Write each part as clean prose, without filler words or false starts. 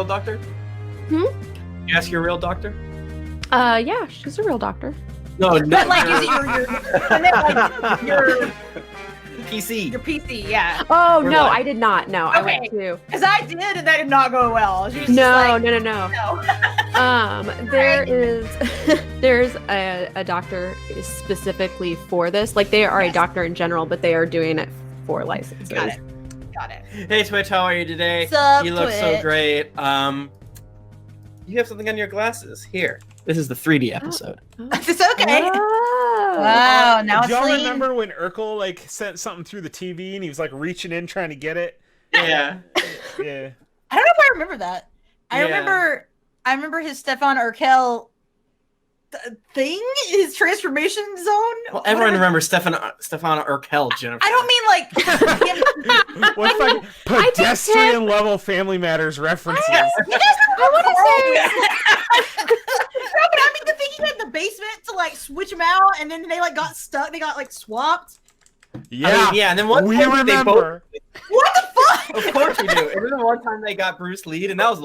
doctor? Hmm? You ask your real doctor? Yeah, she's a real doctor. No, But like, is it your PC. Your PC, yeah. Oh, We're no, live. I did not. No, I Okay. went to. Because I did, and that did not go well. She was No, just like, no. There's a doctor specifically for this. Like, they are a doctor in general, but they are doing it for licenses. Got it. Hey Twitch, how are you today? Sup, You look so Twitch? great. You have something on your glasses. Here. This is the 3D episode. It's okay. Oh. Wow, now Do it's y'all clean. remember when Urkel like sent something through the TV and he was like reaching in trying to get it? Yeah. Yeah. I don't know if I remember that. I Yeah. remember his Stefan Urkel thing, his transformation zone. Well, everyone remembers Stefan Urkel, Jennifer. I don't mean like him. What's like pedestrian level Family Matters references? You guys I want to say. No, but I mean the thing he had in the basement to like switch them out, and then they like got stuck. They got like swapped. Yeah. I mean, yeah, and then one we time they both. remember. What the fuck? Of course we do. And then the one time they got Bruce Lee, and that was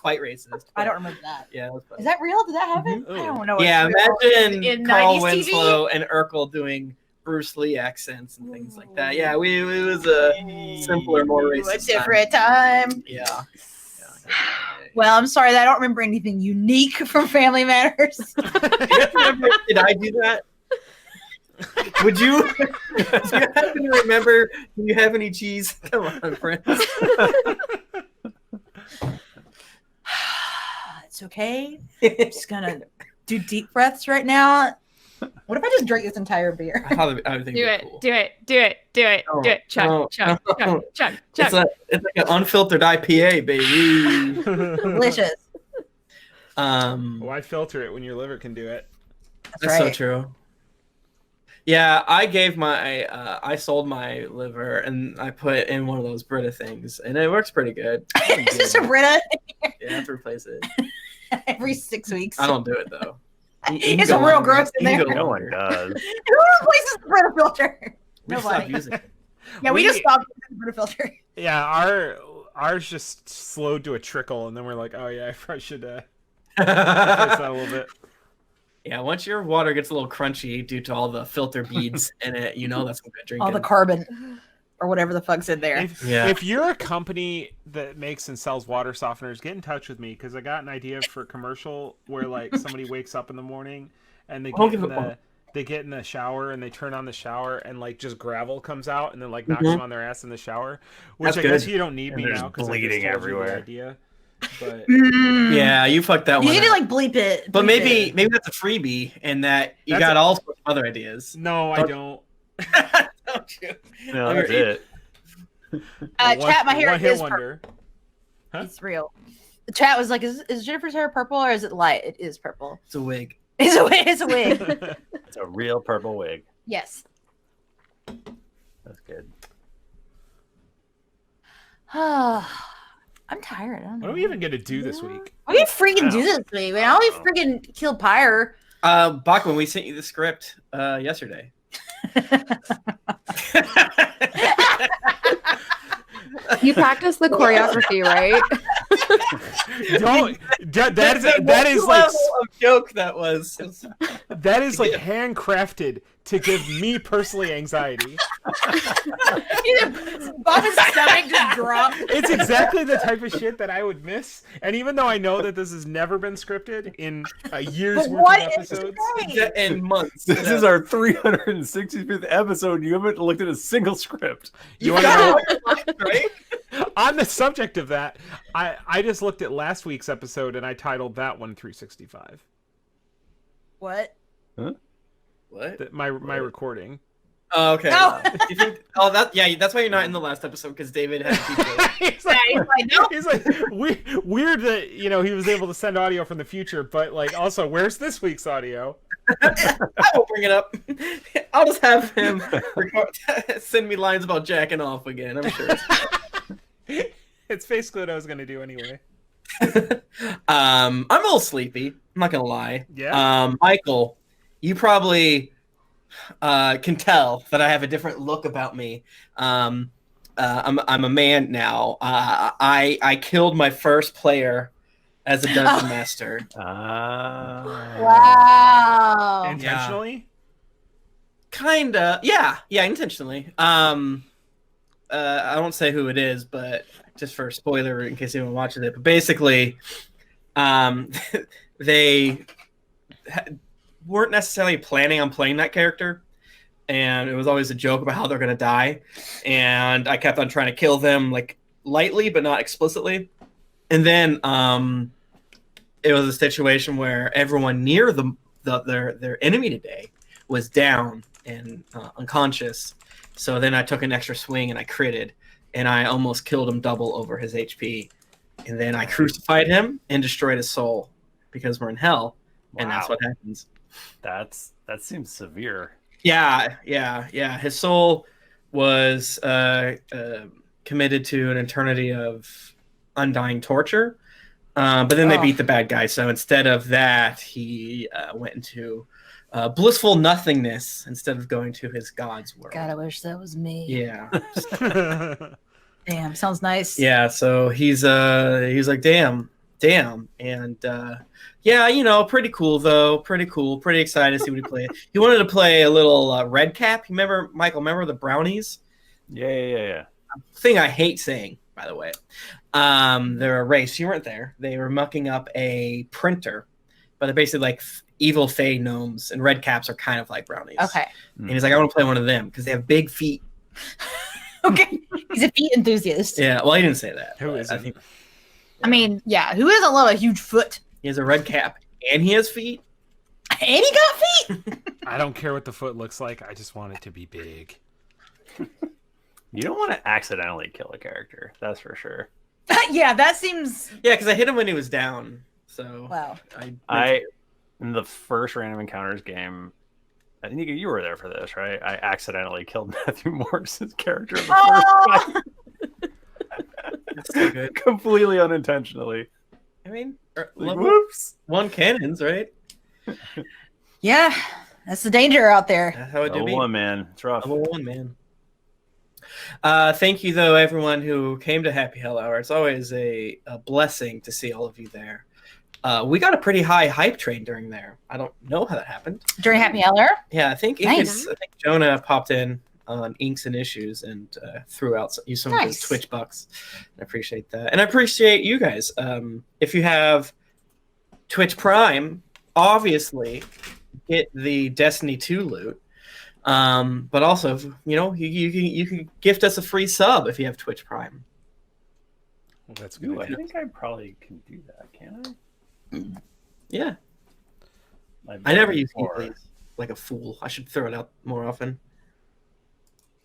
quite racist. I don't remember that. Yeah, that was funny. Is that real? Did that happen? I don't know. Yeah, imagine in Carl 90s Winslow and Urkel doing Bruce Lee accents and things like that. Yeah, it was a simpler, more racist. A different time. Yeah. Well, I'm sorry that I don't remember anything unique from Family Matters. Did I do that? Would you? Do you happen to remember? Do you have any cheese? Come on, friends. It's okay. I'm just gonna do deep breaths right now. What if I just drink this entire beer? I would think Do they're it, cool. do it. No, Chug. It's like an unfiltered IPA, baby. Delicious. Why filter it when your liver can do it? That's so true. Yeah, I sold my liver and I put in one of those Brita things, and it works pretty good. It's just a Brita Yeah, I have to replace it. every 6 weeks. I don't do it though. It's real gross in there. No one does. Who replaces the Brita filter? We stopped Nobody. using it. Yeah, we just stopped using the Brita filter. Yeah, ours just slowed to a trickle, and then we're like, oh yeah, I probably should fix that a little bit. Yeah, once your water gets a little crunchy due to all the filter beads in it, you know that's some good drinking. All the carbon or whatever the fuck's in there. If you're a company that makes and sells water softeners, get in touch with me because I got an idea for a commercial where like somebody wakes up in the morning and they get in the shower and they turn on the shower and like just gravel comes out and then like knocks them on their ass in the shower. Which That's I good. guess you don't need And me there's now because bleeding everywhere. Idea. But Yeah, you fucked that You one. need to up. like bleep it. But bleep maybe it. that's a freebie, and that you That's got all sorts of other ideas. no, I don't. Don't you? No, that's it. Chat, my hair One hit is purple. wonder. Huh? It's real. The chat was like, is Jennifer's hair purple or is it light? It is purple. It's a wig. It's a wig. It's a wig. It's a real purple wig. Yes. That's good. I'm tired. I don't know. What are we even gonna do this week? What do you freaking do this week, man? How do you freaking kill Pyre? Bachmann, we sent you the script yesterday. You practice the choreography, right? Don't. That is like of joke that was. that is like handcrafted to give me personally anxiety. Bob's stomach just dropped. It's exactly the type of shit that I would miss. And even though I know that this has never been scripted in a year's But worth what of is episodes, today? In months. This is our 365th episode. You haven't looked at a single script. you want to know? Right? On the subject of that, I just looked at last week's episode and I titled that one 365. What? What? My recording. Oh, okay. No. You think, that's why you're not in the last episode because David had people. He's like, He's like, no. he's like weird that he was able to send audio from the future, but like also where's this week's audio? I won't bring it up. I'll just have him send me lines about jacking off again. I'm sure. It's basically what I was gonna do anyway. I'm a little sleepy. I'm not gonna lie. Yeah. Michael, you probably can tell that I have a different look about me. I'm a man now. I killed my first player as a dungeon master. Wow. Intentionally? Kinda. Yeah, intentionally. I won't say who it is, but just for a spoiler in case anyone watches it. But basically, they weren't necessarily planning on playing that character, and it was always a joke about how they're gonna die. And I kept on trying to kill them like lightly, but not explicitly. And then it was a situation where everyone near their enemy today was down and unconscious. So then I took an extra swing and I critted, and I almost killed him double over his HP. And then I crucified him and destroyed his soul because we're in hell, and that's what happens. That seems severe. Yeah. His soul was committed to an eternity of undying torture. But then they beat the bad guy. So instead of that, he went into blissful nothingness instead of going to his God's world. God, I wish that was me. Yeah. Damn, sounds nice. Yeah. So he's like, damn. And pretty cool though. Pretty cool. Pretty excited to see what he played. He wanted to play a little red cap. Remember, Michael? Remember the brownies? Yeah. Thing I hate saying, by the way. They're a race. You weren't there. They were mucking up a printer, but they're basically like evil fae gnomes, and red caps are kind of like brownies. Okay. And he's like, I want to play one of them because they have big feet. Okay. He's a feet enthusiast. Yeah. Well, he didn't say that. Who is I it? think I mean, yeah, who doesn't love a huge foot? he has a red cap and he has feet. And he got feet. I don't care what the foot looks like. I just want it to be big. You don't want to accidentally kill a character. That's for sure. Yeah, that seems. Yeah, because I hit him when he was down. So Wow. I in the first random encounters game, I think you were there for this, right? I accidentally killed Matthew Morris's character in the first fight. That's so good. Completely unintentionally. I mean, Like, whoops. one cannons, right? Yeah, that's the danger out there. That's how it do Level be. 1, man. It's rough. Level 1, man. Thank you, though, everyone who came to Happy Hell Hour. It's always a blessing to see all of you there. We got a pretty high hype train during there. I don't know how that happened. During Happy Hour? Yeah, I think Nice. I think Jonah popped in on Inks and Issues and threw out some of his Nice. Twitch bucks. I appreciate that, and I appreciate you guys. If you have Twitch Prime, obviously get the Destiny 2 loot. But also, you can gift us a free sub if you have Twitch Prime. Well, that's Ooh, good. I think I probably can do that, can I? Yeah, I've I never done it use before. Inklings like a fool. I should throw it out more often.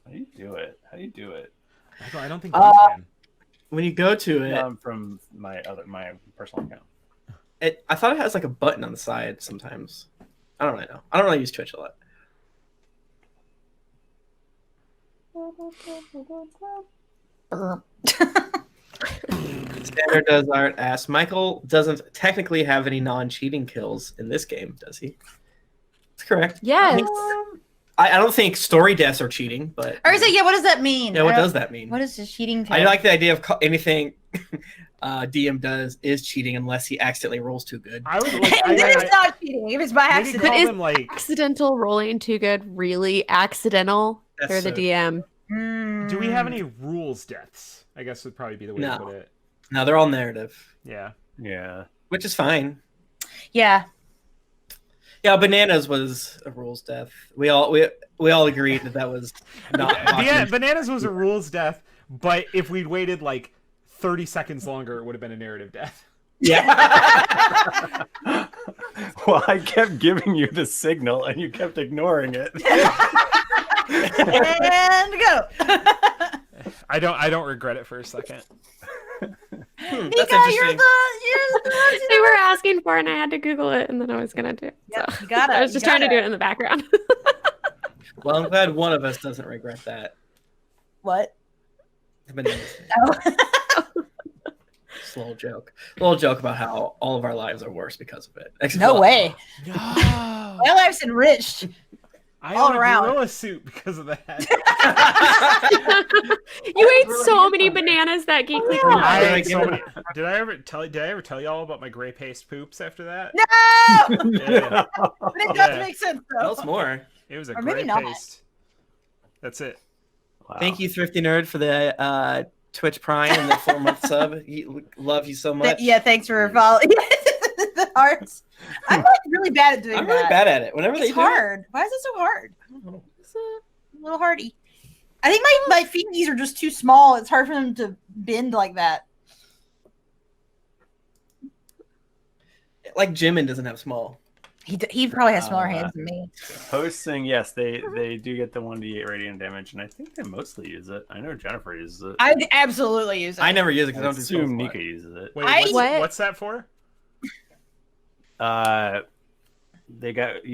How do you do it? I don't think you can. When you go to it, From my personal account. I thought it has like a button on the side sometimes. I don't really know. I don't really use Twitch a lot. Standard Does Art asks, Michael doesn't technically have any non-cheating kills in this game, does he? That's correct. Yes. I don't think story deaths are cheating, but Or is it? Yeah, what does that mean? yeah, what does that mean? What is the cheating? I like the idea of anything DM does is cheating unless he accidentally rolls too good. I would Then like. it's not cheating. If it's by Maybe accident. call is- them like. Accidental rolling too good, really accidental That's for the so- DM. Do we have any rules deaths? I guess would probably be the way No. to put it. No, they're all narrative, Yeah. Yeah. which is fine. Yeah. Yeah, bananas was a rules death. We all agreed that was not. Yeah, bananas was a rules death, but if we'd waited like 30 seconds longer, it would have been a narrative death. Yeah. Well, I kept giving you the signal and you kept ignoring it. And go. I don't regret it for a second. That's Nika, interesting. you're the They were asking for it, and I had to Google it, and then I was gonna do it. Yep, So you got it. I was just trying to do it in the background. Well, I'm glad one of us doesn't regret that. What? Bananas. Oh. Just a little joke about how all of our lives are worse because of it. Except No for- way. No. My life's enriched. I all own a around. gorilla suit because of that. You ate so many bananas that geekly Yeah. Con. I Yeah. ate so many. Did I ever tell y'all about my gray paste poops after that? No, Yeah, but it does Yeah. make sense though. Tell us more. it was a Or maybe gray not. paste. That's it. Wow. Thank you, Thrifty Nerd, for the Twitch Prime and the 4-month sub. Love you so much. Yeah, thanks for following the hearts. I'm like really bad at doing I'm that. really bad at it. Whenever they It's do hard. Why is it so hard? It's a little hardy. I think my fingies are just too small. It's hard for them to bend like that. it, like Jimin doesn't have small. He probably has smaller hands than me. Hosting, yes, they do get the 1d8 radiant damage, and I think they mostly use it. I know Jennifer uses it. I absolutely use it. I never use it because I I don't do assume spell Nika slot. uses it. Wait, What? what's that for? You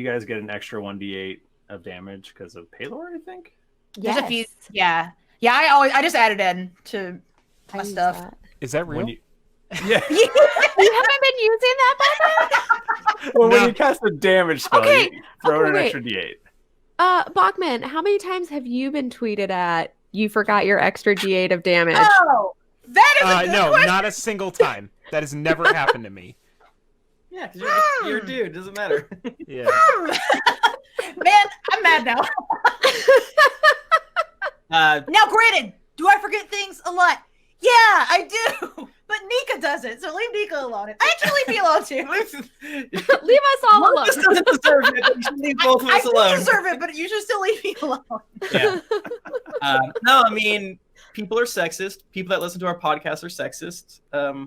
guys get an extra 1d8 of damage because of Paylor, I think. There's a few. Yeah. I just added in to I my use stuff. that. Is that real? When you, yeah. You haven't been using that, Bachmann? Well, when No. you cast a damage spell, Okay, you throw in an wait. extra d8. Bachmann, how many times have you been tweeted at? You forgot your extra D8 of damage. Oh, that is a good No, question. not a single time. That has never happened to me. Yeah, because you're a dude. Doesn't matter. Yeah. Man, I'm mad now. Now, granted, do I forget things a lot? Yeah, I do. But Nika doesn't, so leave Nika alone. I actually leave me alone too. Leave us all alone. This doesn't deserve it. You should leave both of I us do alone. deserve it, but you should still leave me alone. Yeah. No, I mean, people are sexist. People that listen to our podcast are sexist.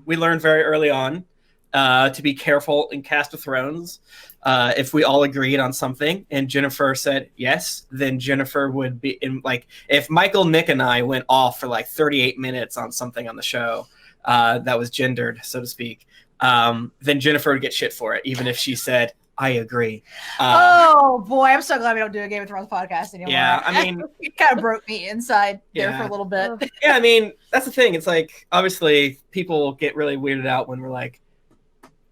We learned very early on to be careful in Cast of Thrones. If we all agreed on something and Jennifer said yes, then Jennifer would be in, like, if Michael, Nick, and I went off for like 38 minutes on something on the show that was gendered, so to speak, then Jennifer would get shit for it, even if she said, I agree. Oh boy, I'm so glad we don't do a Game of Thrones podcast anymore. Yeah, I mean, it kind of broke me inside there Yeah. for a little bit. yeah, I mean, that's the thing. It's like, obviously, people get really weirded out when we're like,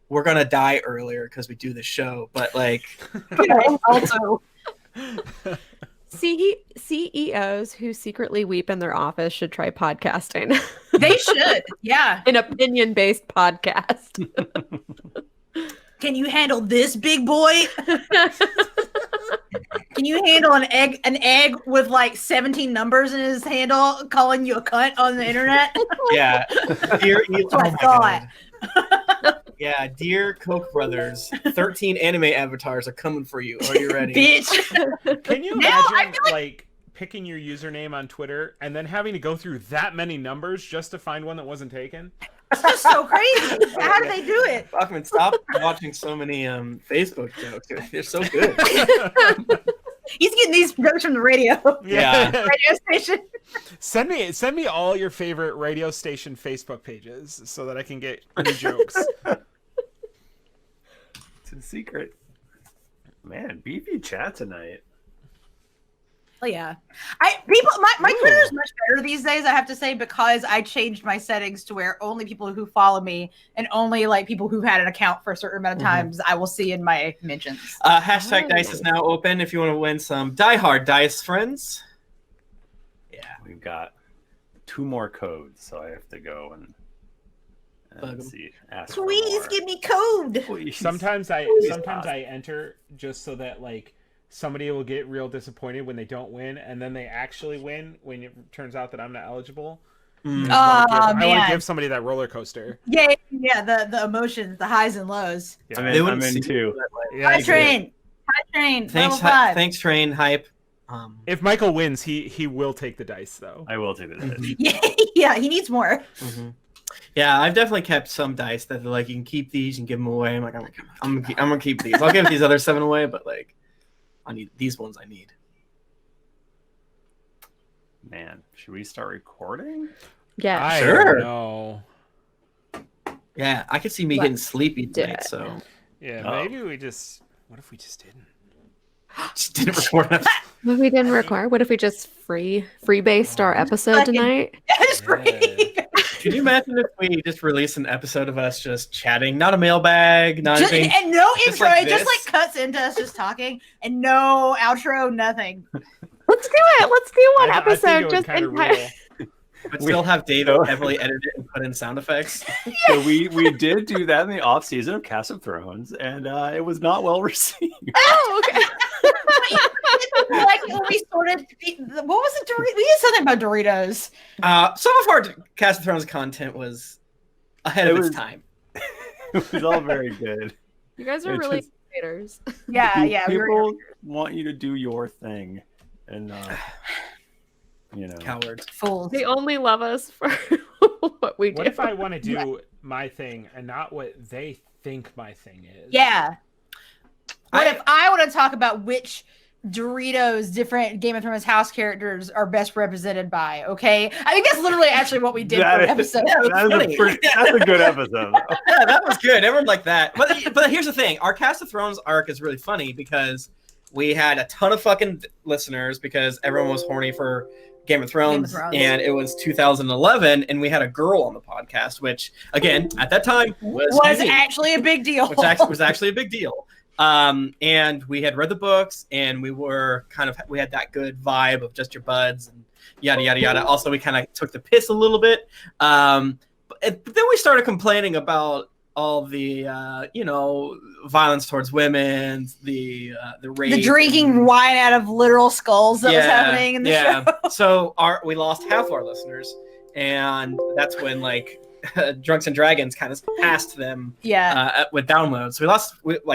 we're going to die earlier because we do the show. But, like, You know, also, CEOs who secretly weep in their office should try podcasting. they should. Yeah. An opinion-based podcast. Can you handle this, big boy? Can you handle an egg with like 17 numbers in his handle calling you a cunt on the internet? yeah. Dear, That's what I thought. God. Yeah, dear Koch brothers, 13 anime avatars are coming for you. Are you ready? Bitch. Can you Now, I imagine, feel like, picking your username on Twitter and then having to go through that many numbers just to find one that wasn't taken? It's just so crazy. How do they do it? Bachmann, stop watching so many Facebook jokes. They're so good. He's getting these jokes from the radio. Yeah. Radio station. Send me all your favorite radio station Facebook pages so that I can get new jokes. It's a secret. Man, beefy chat tonight. Oh yeah, my Twitter is much better these days. I have to say, because I changed my settings to where only people who follow me and only like people who've had an account for a certain amount of times I will see in my mentions. Hashtag Dice is now open if you want to win some Die Hard Dice friends. Yeah. We've got 2 more codes, so I have to go and Bug 'em. see. Ask for Please more. give me code. Please. Sometimes stop. I enter just so that, like, somebody will get real disappointed when they don't win, and then they actually win when it turns out that I'm not eligible. Mm. I want to man. give somebody that roller coaster. Yeah, the emotions, the highs and lows. Yeah. I'm They in, wouldn't I'm in see too. Yeah, High train. Thanks, Level 5. thanks, Train Hype. If Michael wins, he will take the dice, though. I will take this. Yeah, he needs more. Mhm. Yeah, I've definitely kept some dice that are like, you can keep these and give them away. I'm like, I'm gonna keep these. I'll give these other 7 away, but like, I need these ones. I need. Man, should we start recording? Yeah. I Sure. know. Yeah, I could see me What? getting sleepy tonight, Yeah. so Yeah, Oh. maybe we just. What if we just didn't? just didn't record it. What if we didn't record? What if we just free based our episode Fucking- tonight? It's free. Can you imagine if we just released an episode of us just chatting, not a mailbag, not anything, and no intro, like it just like cuts into us just talking, and no outro, nothing. Let's do it. Let's do one I think episode. it would Just kinda in rule. but still have David heavily edit it and put in sound effects. So we did do that in the off season of Cast of Thrones, and it was not well received. Oh, okay. Like when we sorted, what was it? We did something about Doritos. Some of our Cast of Thrones content was ahead of its time. It was all very good. You guys are It's really just- creators. Yeah, yeah. People want you to do your thing, and Cowards. Fools. They only love us for what we do. What if I want to do my thing and not what they think my thing is? Yeah. What if I want to talk about which Doritos different Game of Thrones house characters are best represented by? Okay, I think that's literally actually what we did for an episode. That's a good episode. Yeah, that was good. Everyone liked that. But here's the thing: our Cast of Thrones arc is really funny because we had a ton of fucking listeners because everyone was horny for Game of Thrones, and it was 2011, and we had a girl on the podcast, which again at that time was actually a big deal. Which was actually a big deal. And we had read the books, and we had that good vibe of just your buds and yada yada yada. Also, we kind of took the piss a little bit, but then we started complaining about all the violence towards women, the rape, the drinking wine out of literal skulls that was happening in the show. So we lost half our listeners, and that's when Drunks and Dragons kind of passed them with downloads. So we lost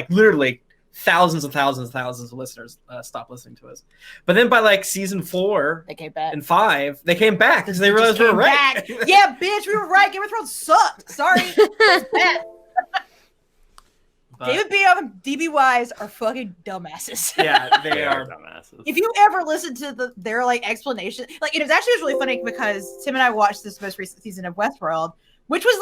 literally thousands and thousands and thousands of listeners stopped listening to us. But then by season 4 they came back. and 5, they came back because they realized we were right. Yeah, bitch, we were right. Game of Thrones sucked. Sorry. It was bad. David Bioff and DB Wise are fucking dumbasses. Yeah, they are dumbasses. If you ever listen to their explanation, it was really funny because Tim and I watched this most recent season of Westworld, which was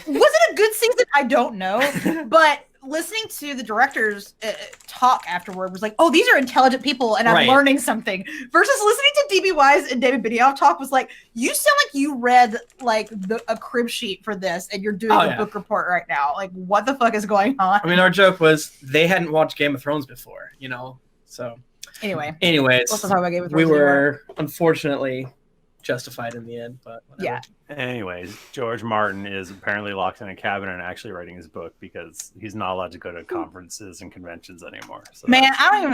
was it a good season? I don't know, but listening to the directors talk afterward was oh, these are intelligent people, and I'm learning something. Versus listening to DB Wise and David Benioff talk was you sound like you read a crib sheet for this, and you're doing a book report right now. What the fuck is going on? I mean, our joke was they hadn't watched Game of Thrones before, So anyways, let's not talk about Game of Thrones. We were unfortunately justified in the end, but whatever. Yeah. Anyways, George Martin is apparently locked in a cabin and actually writing his book because he's not allowed to go to conferences and conventions anymore. So man, I don't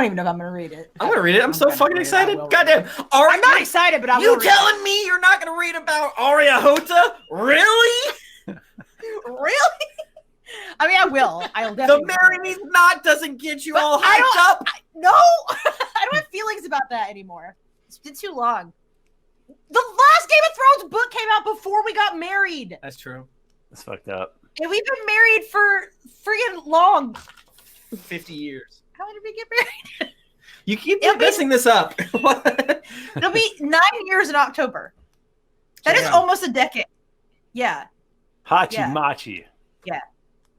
even know if I'm gonna read it. I'm gonna read it. I'm so fucking excited. Goddamn. I'm not excited, but You telling me you're not gonna read about Arya Hota? Really? Really? I mean, I will. I'll definitely. The Mary Needs Not doesn't get you all hyped up. No, I don't have feelings about that anymore. It's been too long. The last Game of Thrones book came out before we got married. That's true. That's fucked up. And we've been married for friggin' long. 50 years. How did we get married? You keep messing this up. It'll be 9 years in October. That is almost a decade. Yeah. Hachi Machi. Yeah.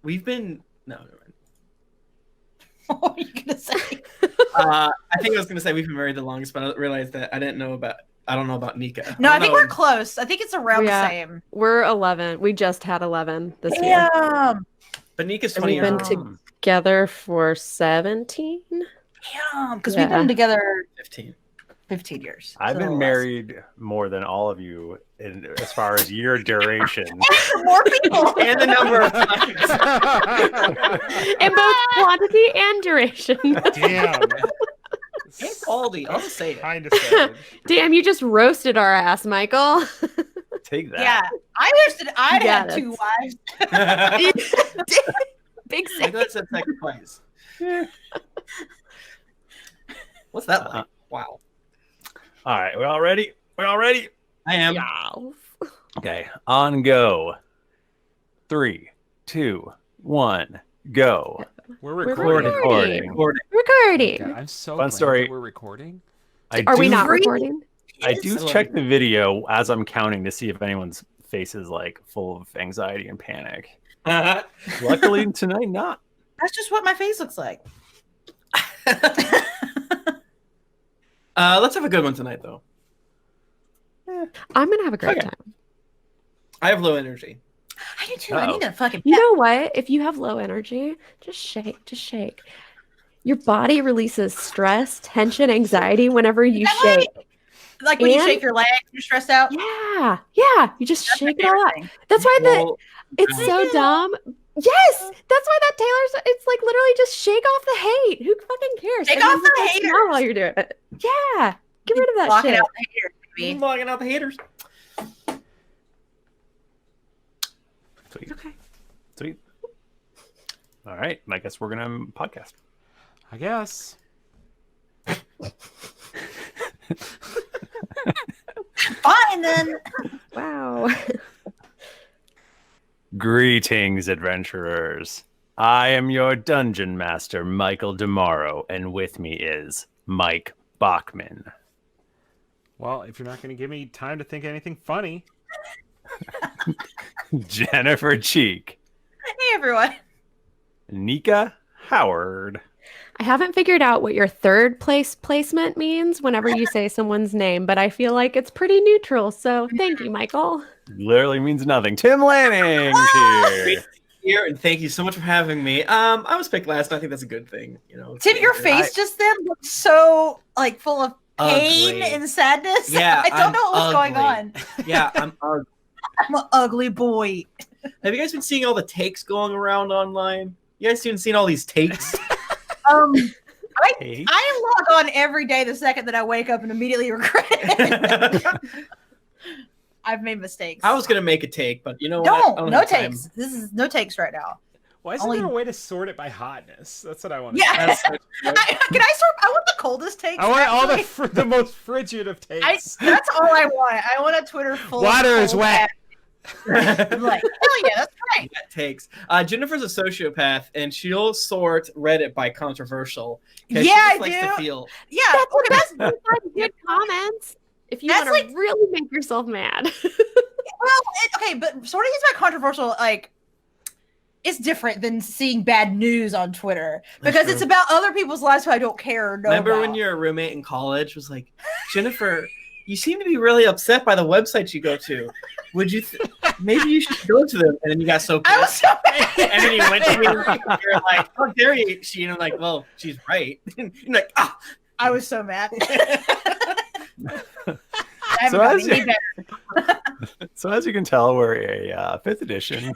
We've been... No, never mind. What were you going to say? I think I was going to say we've been married the longest, but I realized that I don't know about Nika. No, I think we're close. I think it's around the same. We're 11. We just had 11 this year. But Nika's 20 years old. We've been together for 17. Damn, because we've been together 15 years. I've been married more than all of you as far as year duration. More people. And the number of times. In both quantity and duration. Damn. And quality. I'll just say it. Kind of sad. Damn, you just roasted our ass, Michael. Take that. Yeah, I wish that I'd had 2 wives. Big I got that second place. What's that like? Wow. All right, we all ready? I am. Yeah. Okay, on go. 3, 2, 1, go. We're recording. Recording. God, I'm so Fun glad story. that we're recording. Are we not recording? I do check the video as I'm counting to see if anyone's face is full of anxiety and panic. Luckily tonight, not. That's just what my face looks like. Let's have a good one tonight, though. I'm gonna have a great Okay. time. I have low energy. I do too. I need to fucking. You know what? If you have low energy, just shake. Just shake. Your body releases stress, tension, anxiety whenever you Is that shake. Like when you And- shake your leg, you're stressed out. Yeah, yeah. You just That's my shake it all favorite up. thing. That's why Well, it's so dumb. Yes, that's why that Taylor's. It's like literally just shake off the hate. Who fucking cares? Shake Everyone's off the gonna haters. smile while you're doing it. Yeah, get rid of that Blocking shit. out the haters, baby. I'm logging out the haters. Sweet. Okay. Sweet. All right. I guess we're gonna podcast. I guess. Fine then. Wow. Greetings, adventurers. I am your dungeon master, Michael DiMauro, and with me is Mike Bachmann. Well, if you're not going to give me time to think of anything funny, Jennifer Cheek, Hey everyone. Nika Howard, I haven't figured out what your third place placement means whenever you say someone's name, but I feel like it's pretty neutral. So thank you, Michael. literally means nothing. Tim Lanning here. Here, and thank you so much for having me. I was picked last, and I think that's a good thing. You know, Tim, your face just then looked so like full of pain Ugly. and sadness. Yeah, I don't I'm know what was going ugly. on. Yeah, I'm. I'm an ugly boy. Have you guys been seeing all the takes going around online? You guys seen all these takes? Hey. I log on every day the second that I wake up and immediately regret it. I've made mistakes. I was gonna make a take, but you know what? I Don't. No have time. takes. This is no takes right now. why isn't Only- there a way to sort it by hotness? That's what I want. Yeah. That's so true. Can I sort? I want the coldest takes. I want all actually. the most frigid of takes. That's all I want. I want a Twitter full. Water of is cold wet. ass- I'm like, hell yeah, that's right. That takes. Jennifer's a sociopath, and she'll sort Reddit by controversial. 'Cause she Yeah, just likes I to do. feel. Yeah, That's okay, that's good comments. If you That's want to really make yourself mad. okay, but sorting things about controversial, like, it's different than seeing bad news on Twitter because true. it's about other people's lives who I don't care or know Remember about. when your roommate in college was like, Jennifer, you seem to be really upset by the websites you go to. Would you? Maybe you should go to them. And then you got so I was pissed. so mad. And then you went to me and you're like, how dare you? And I'm like, well, she's right. And you're like, ah. I was so mad. I haven't So gotten as any you- better. So as you can tell, we're a 5th edition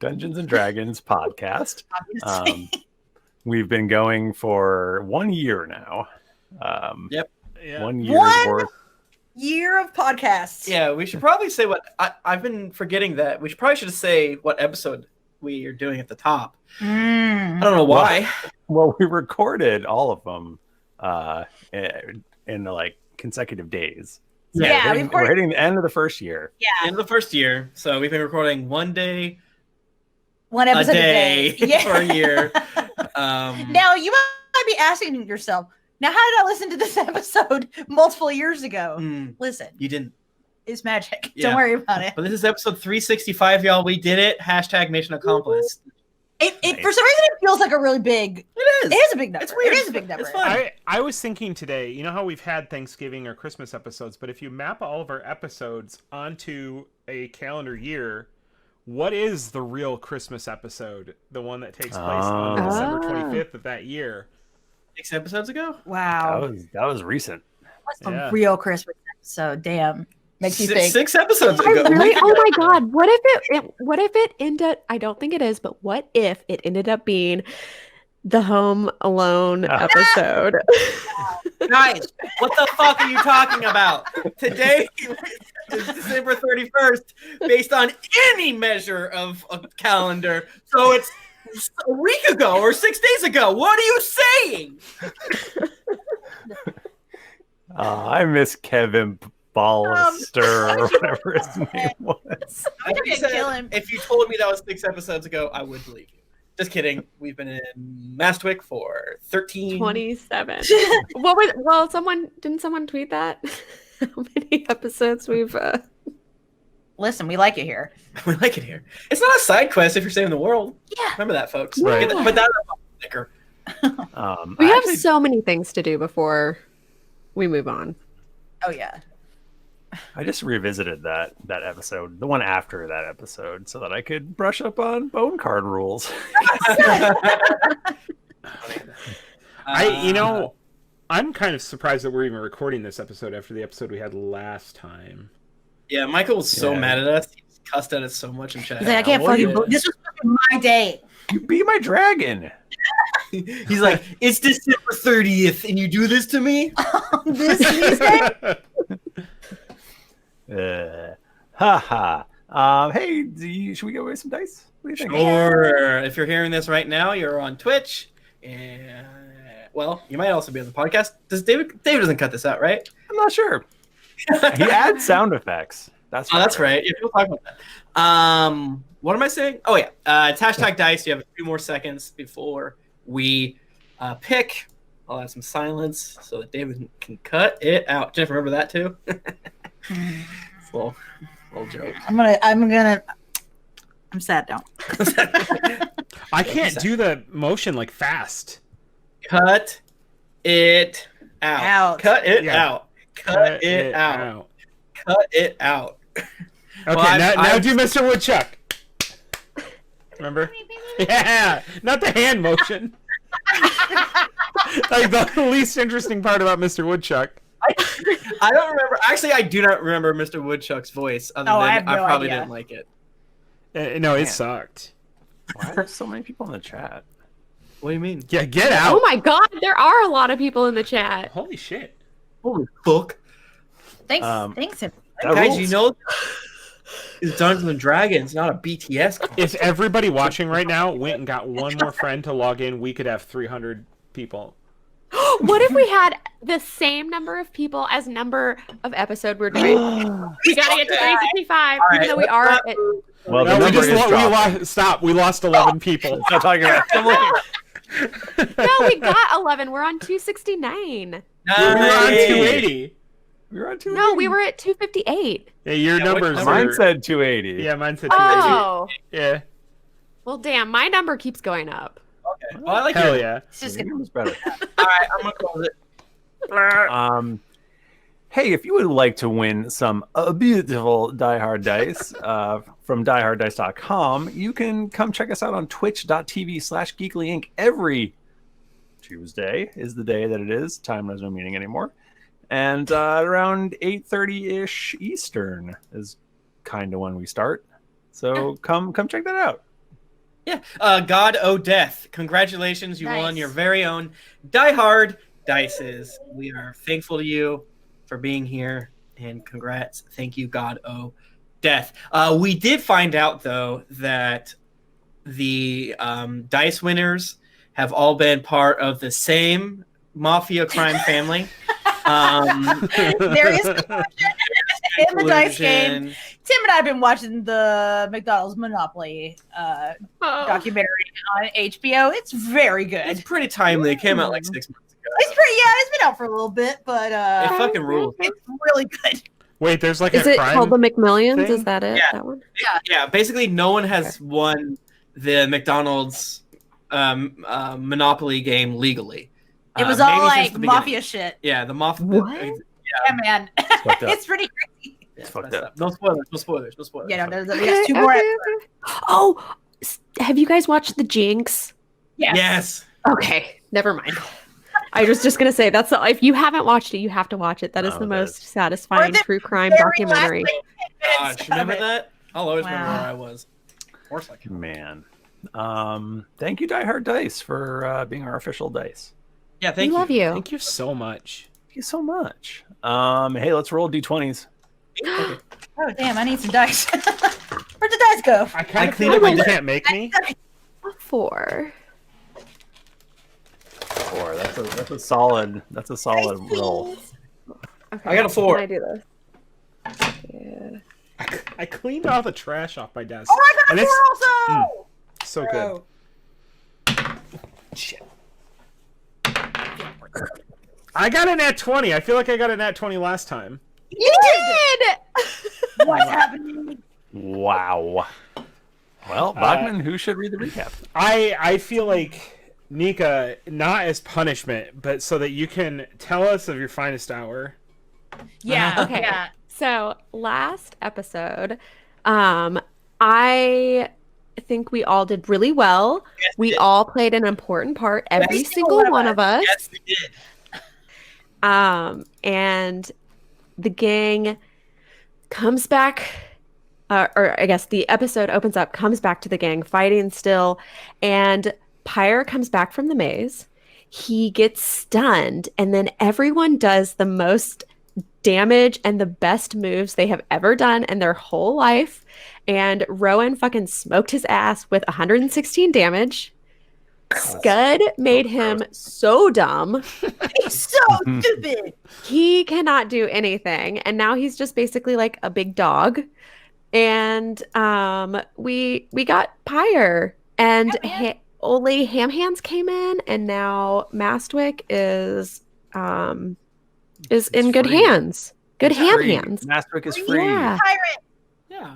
Dungeons and Dragons podcast. Obviously. We've been going for 1 year now. Yep. Yeah. 1 year's One worth. Year of podcasts. Yeah, we should probably say what I've been forgetting that. We should probably should say what episode we are doing at the top. I Mm. don't know why. Well, we recorded all of them in like consecutive days. So Yeah, we're we hitting, recorded- we're hitting the end of the first year. Yeah, In the first year, so we've been recording one day one a episode day a day. for a year. Now you might be asking yourself, now how did I listen to this episode multiple years ago? Listen, you didn't. it's magic. Yeah. Don't worry about it. But this is episode 365, y'all. We did it. # mission accomplished. It for some reason it feels like a really big. It It is a big number. It's weird. It is a big number. It's fun. I was thinking today, you know how we've had Thanksgiving or Christmas episodes, but if you map all of our episodes onto a calendar year, what is the real Christmas episode? The one that takes place on Oh. December 25th of that year. 6 episodes ago. Wow, That was recent. that's a Yeah. real Christmas episode. Damn, makes you think. 6 episodes I ago. really, oh my god! What if it ended? I don't think it is, but what if it ended up being the Home Alone episode? Guys, what the fuck are you talking about? Today is December 31st, based on any measure of a calendar. So it's a week ago or 6 days ago. What are you saying? I miss Kevin Ballister or whatever his name was. I'm Like I gonna said, kill him. if you told me that was 6 episodes ago, I would believe you. Just kidding. We've been in Mastwick for 13. 27. Didn't someone tweet that? How many episodes we've? Listen, we like it here. We like it here. It's not a side quest if you're saving the world. Yeah. Remember that, folks. Right. But that's a sticker. We I have actually- so many things to do before we move on. Oh yeah. I just revisited that episode, the one after that episode, so that I could brush up on bone card rules. I'm kind of surprised that we're even recording this episode after the episode we had last time. Yeah, Michael was so mad at us. He cussed at us so much in chat. He's like, I can't fucking. This was fucking my day. You be my dragon. He's like, it's December 30th, and you do this to me? This day? Haha. Hey, should we give away some dice? What do you think? Sure. If you're hearing this right now, you're on Twitch, and well, you might also be on the podcast. David doesn't cut this out, right? I'm not sure. He adds sound effects. That's right. Yeah, we'll talk about that. What am I saying? Oh yeah, it's hashtag dice. You have a few more seconds before we pick. I'll have some silence so that David can cut it out. Jennifer, remember that too? It's a little joke. I'm sad now. I can't do the motion like fast. Cut it out. Cut it out. Cut it out. Cut it out. Okay, now do Mr. Woodchuck. Remember? Yeah, not the hand motion. Like the least interesting part about Mr. Woodchuck. I don't remember. Actually, I do not remember Mr. Woodchuck's voice. Other than I probably didn't like it. No, it sucked. Why are there so many people in the chat? What do you mean? Yeah, get out. Oh my god, there are a lot of people in the chat. Holy shit. Holy fuck. Thanks. Guys, you know it's Dungeons and Dragons, not a BTS concert. If everybody watching right now went and got one more friend to log in, we could have 300 people. What if we had the same number of people as number of episode we're doing? We gotta get to 365, even though we are at... Well, no, we lost 11 people. Stop talking about No, we got 11. We're on 269. Nice. We were on 280. We were on 280. No, we were at 258. Yeah, your numbers. Mine said 280. Yeah, mine said 280. Oh. Yeah. Well, damn, my number keeps going up. Okay. Well, I like Hell it. yeah. It's just It was better. All right, I'm gonna close it. Hey, if you would like to win some beautiful Die Hard dice from dieharddice.com, you can come check us out on twitch.tv/GeeklyInc every Tuesday is the day that it is. Time has no meaning anymore. And around 8:30-ish Eastern is kind of when we start. So come check that out. Yeah. God O Death. Congratulations, you won Nice. your very own Die Hard Dices. We are thankful to you for being here, and congrats. Thank you, God O Death. We did find out though that the dice winners have all been part of the same mafia crime family. There is collusion in the dice game. Collusion. Tim and I have been watching the McDonald's Monopoly documentary on HBO. It's very good. It's pretty timely. It came out like 6 months ago. It's been out for a little bit, but It fucking rules. it's really good. Wait, there's like Is a it crime called the McMillions? thing? Is that it? Yeah. That one? Yeah, basically no one has won the McDonald's Monopoly game legally. It was maybe all since like the beginning. mafia shit. Yeah, the mafia. What? Yeah, man. fucked up. It's pretty crazy. Yeah, fucked messed up. No spoilers. No spoilers. No spoilers. Yeah, no, there's two more. Oh, have you guys watched the Jinx? Yes. Okay, never mind. I was just gonna say if you haven't watched it, you have to watch it. That is Oh, the that most is- satisfying Or the true crime very documentary. last 10 minutes Gosh, remember of it. that? I'll always remember Wow. where I was. Of course I can. Man. Thank you, Die Hard Dice, for being our official dice. Yeah, We thank you. love you. Thank you so much. Thank you so much. Hey, let's roll D20s. Okay. Oh damn! I need some dice. Where'd the dice go? I kind of cleaned feel up my like you desk. can't make me. 4. 4. That's a solid roll. Okay, I got a 4. Can I do this? Yeah. I cleaned all the trash off my desk. Oh, I got And a it's 4 also. so good. Shit. I got a nat 20. I feel like I got a nat 20 last time. You did! What's happening? Wow. Well, Bachmann, who should read the recap? I feel like, Nika, not as punishment, but so that you can tell us of your finest hour. Yeah. Okay. Yeah. So last episode, I think we all did really well. Yes, we all played an important part, every single one of us. Yes, we did. And the gang comes back, or I guess the episode opens up, comes back to the gang fighting still, and Pyre comes back from the maze. He gets stunned, and then everyone does the most damage and the best moves they have ever done in their whole life. And Rowan fucking smoked his ass with 116 damage. Skud made him so dumb. He's so stupid. He cannot do anything. And now he's just basically like a big dog. And we got Pyre. And only Ham Hands came in, and now Mastwick is in good hands. Good Ham Hands. Mastwick is free. Yeah. Pirate. Yeah,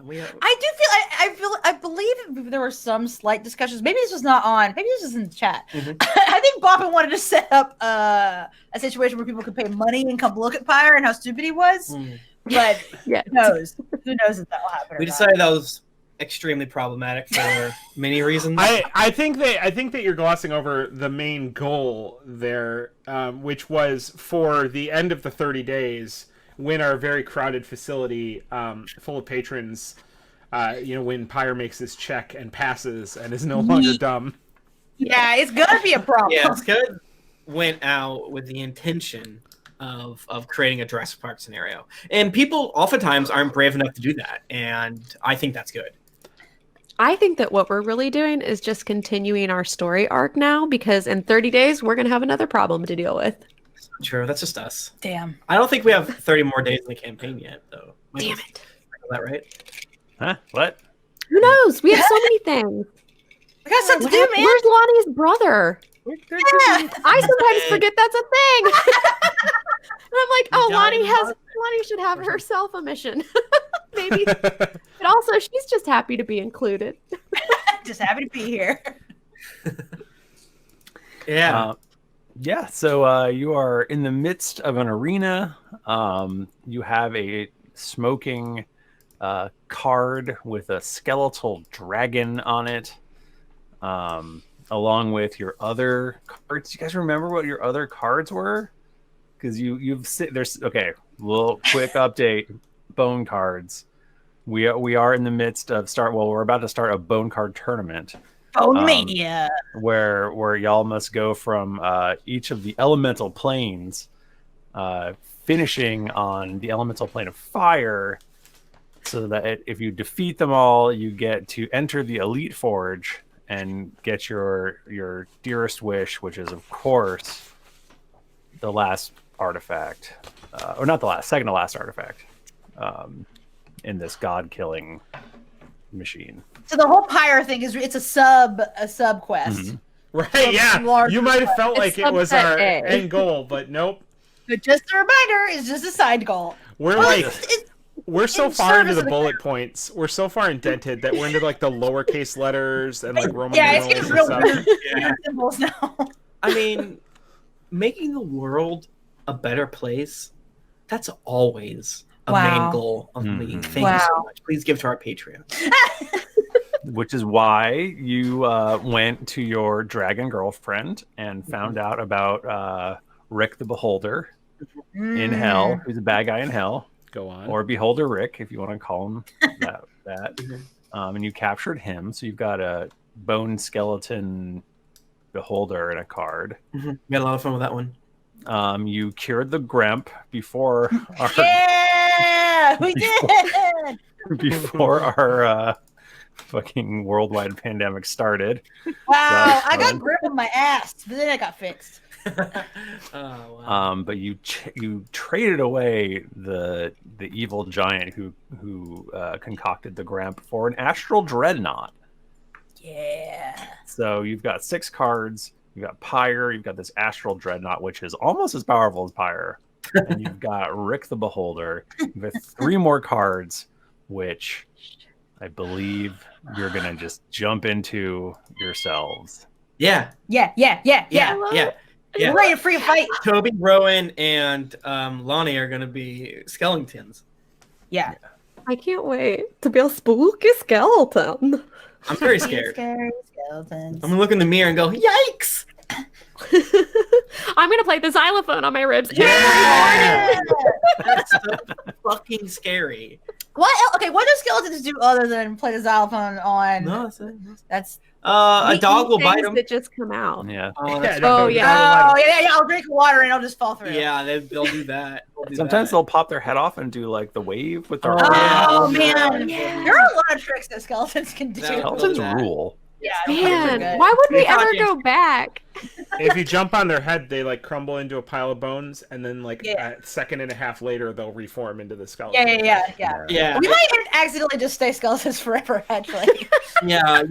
I believe there were some slight discussions. Maybe this was not on. Maybe this was in the chat. I think Bachmann wanted to set up a situation where people could pay money and come look at Pyre and how stupid he was. But Yeah. who knows? Who knows if that will happen? we decided that was extremely problematic for many reasons. I think that you're glossing over the main goal there, which was for the end of the 30 days, when our very crowded facility full of patrons, when Pyre makes his check and passes and is no longer dumb. Yeah, it's gonna be a problem. Yeah, Skud went out with the intention of creating a Jurassic Park scenario, and people oftentimes aren't brave enough to do that, and I think that's good. I think that what we're really doing is just continuing our story arc now, because in 30 days, we're going to have another problem to deal with. Sure, that's just us. Damn. I don't think we have 30 more days in the campaign yet, though. Damn it. Is that right? Huh? What? Who knows? We have so many things. We got something to do, man. Where's Lonnie's brother? I sometimes forget that's a thing. And I'm like, oh, Lonnie should have herself a mission. Maybe. But also, she's just happy to be included. Just happy to be here. Yeah. Yeah, so you are in the midst of an arena. You have a smoking card with a skeletal dragon on it, along with your other cards. You guys remember what your other cards were? Because there's little quick update. Bone cards. We are in the midst of we're about to start a bone card tournament. Bone Mania. Where y'all must go from each of the elemental planes, finishing on the elemental plane of fire, so that if you defeat them all, you get to enter the Elite Forge and get your dearest wish, which is, of course, the last artifact, or not the last, second to last artifact, in this god-killing machine. So the whole Pyre thing it's a sub quest. Mm-hmm. Right, yeah. You might have felt like it was our end goal, but nope. But just a reminder, it's just a side goal. We're so far into the bullet points. We're so far indented that we're into like the lowercase letters and like Roman numerals it's getting real and stuff. weird symbols now. I mean, making the world a better place, that's always a main goal of the league. Thank you so much. Please give to our Patreon. Which is why you went to your dragon girlfriend and found out about Rick the Beholder in hell, who's a bad guy in hell. Go on. Or Beholder Rick, if you want to call him that. And you captured him, so you've got a bone skeleton beholder and a card. We had a lot of fun with that one. You cured the Gremp before our we did before our fucking worldwide pandemic started. Wow, I got grip on my ass, but then it got fixed. But you traded away the evil giant who concocted the Gremp for an astral dreadnought. Yeah. So you've got 6 cards. You've got Pyre. You've got this astral dreadnought, which is almost as powerful as Pyre. And you've got Rick the Beholder. You've got 3 more cards, which I believe you're gonna just jump into yourselves. Yeah. We're ready to free fight. Toby, Rowan, and Lahni are going to be skeletons. Yeah. I can't wait to be a spooky skeleton. I'm very scared. Scary skeletons. I'm gonna look in the mirror and go, "Yikes!" I'm gonna play the xylophone on my ribs. Yeah! That's so fucking scary. What? Okay, what do skeletons do other than play the xylophone on? No, That's. a dog will bite Things them. that just come out. Yeah. Oh, Yeah, Oh, Oh yeah. I'll drink water and I'll just fall through. yeah, they'll do that. Sometimes they'll pop their head off and do like the wave with their Oh, Oh yeah. man, Yeah. there are a lot of tricks that skeletons can do. No. Skeletons that. rule. Yeah, I don't think they're Man, good. why would we You're ever talking- go back? If you jump on their head, they like crumble into a pile of bones, and then like Yeah. a second and a half later, they'll reform into the skeleton. Yeah. Yeah, We might accidentally just stay skeletons forever. Actually. yeah.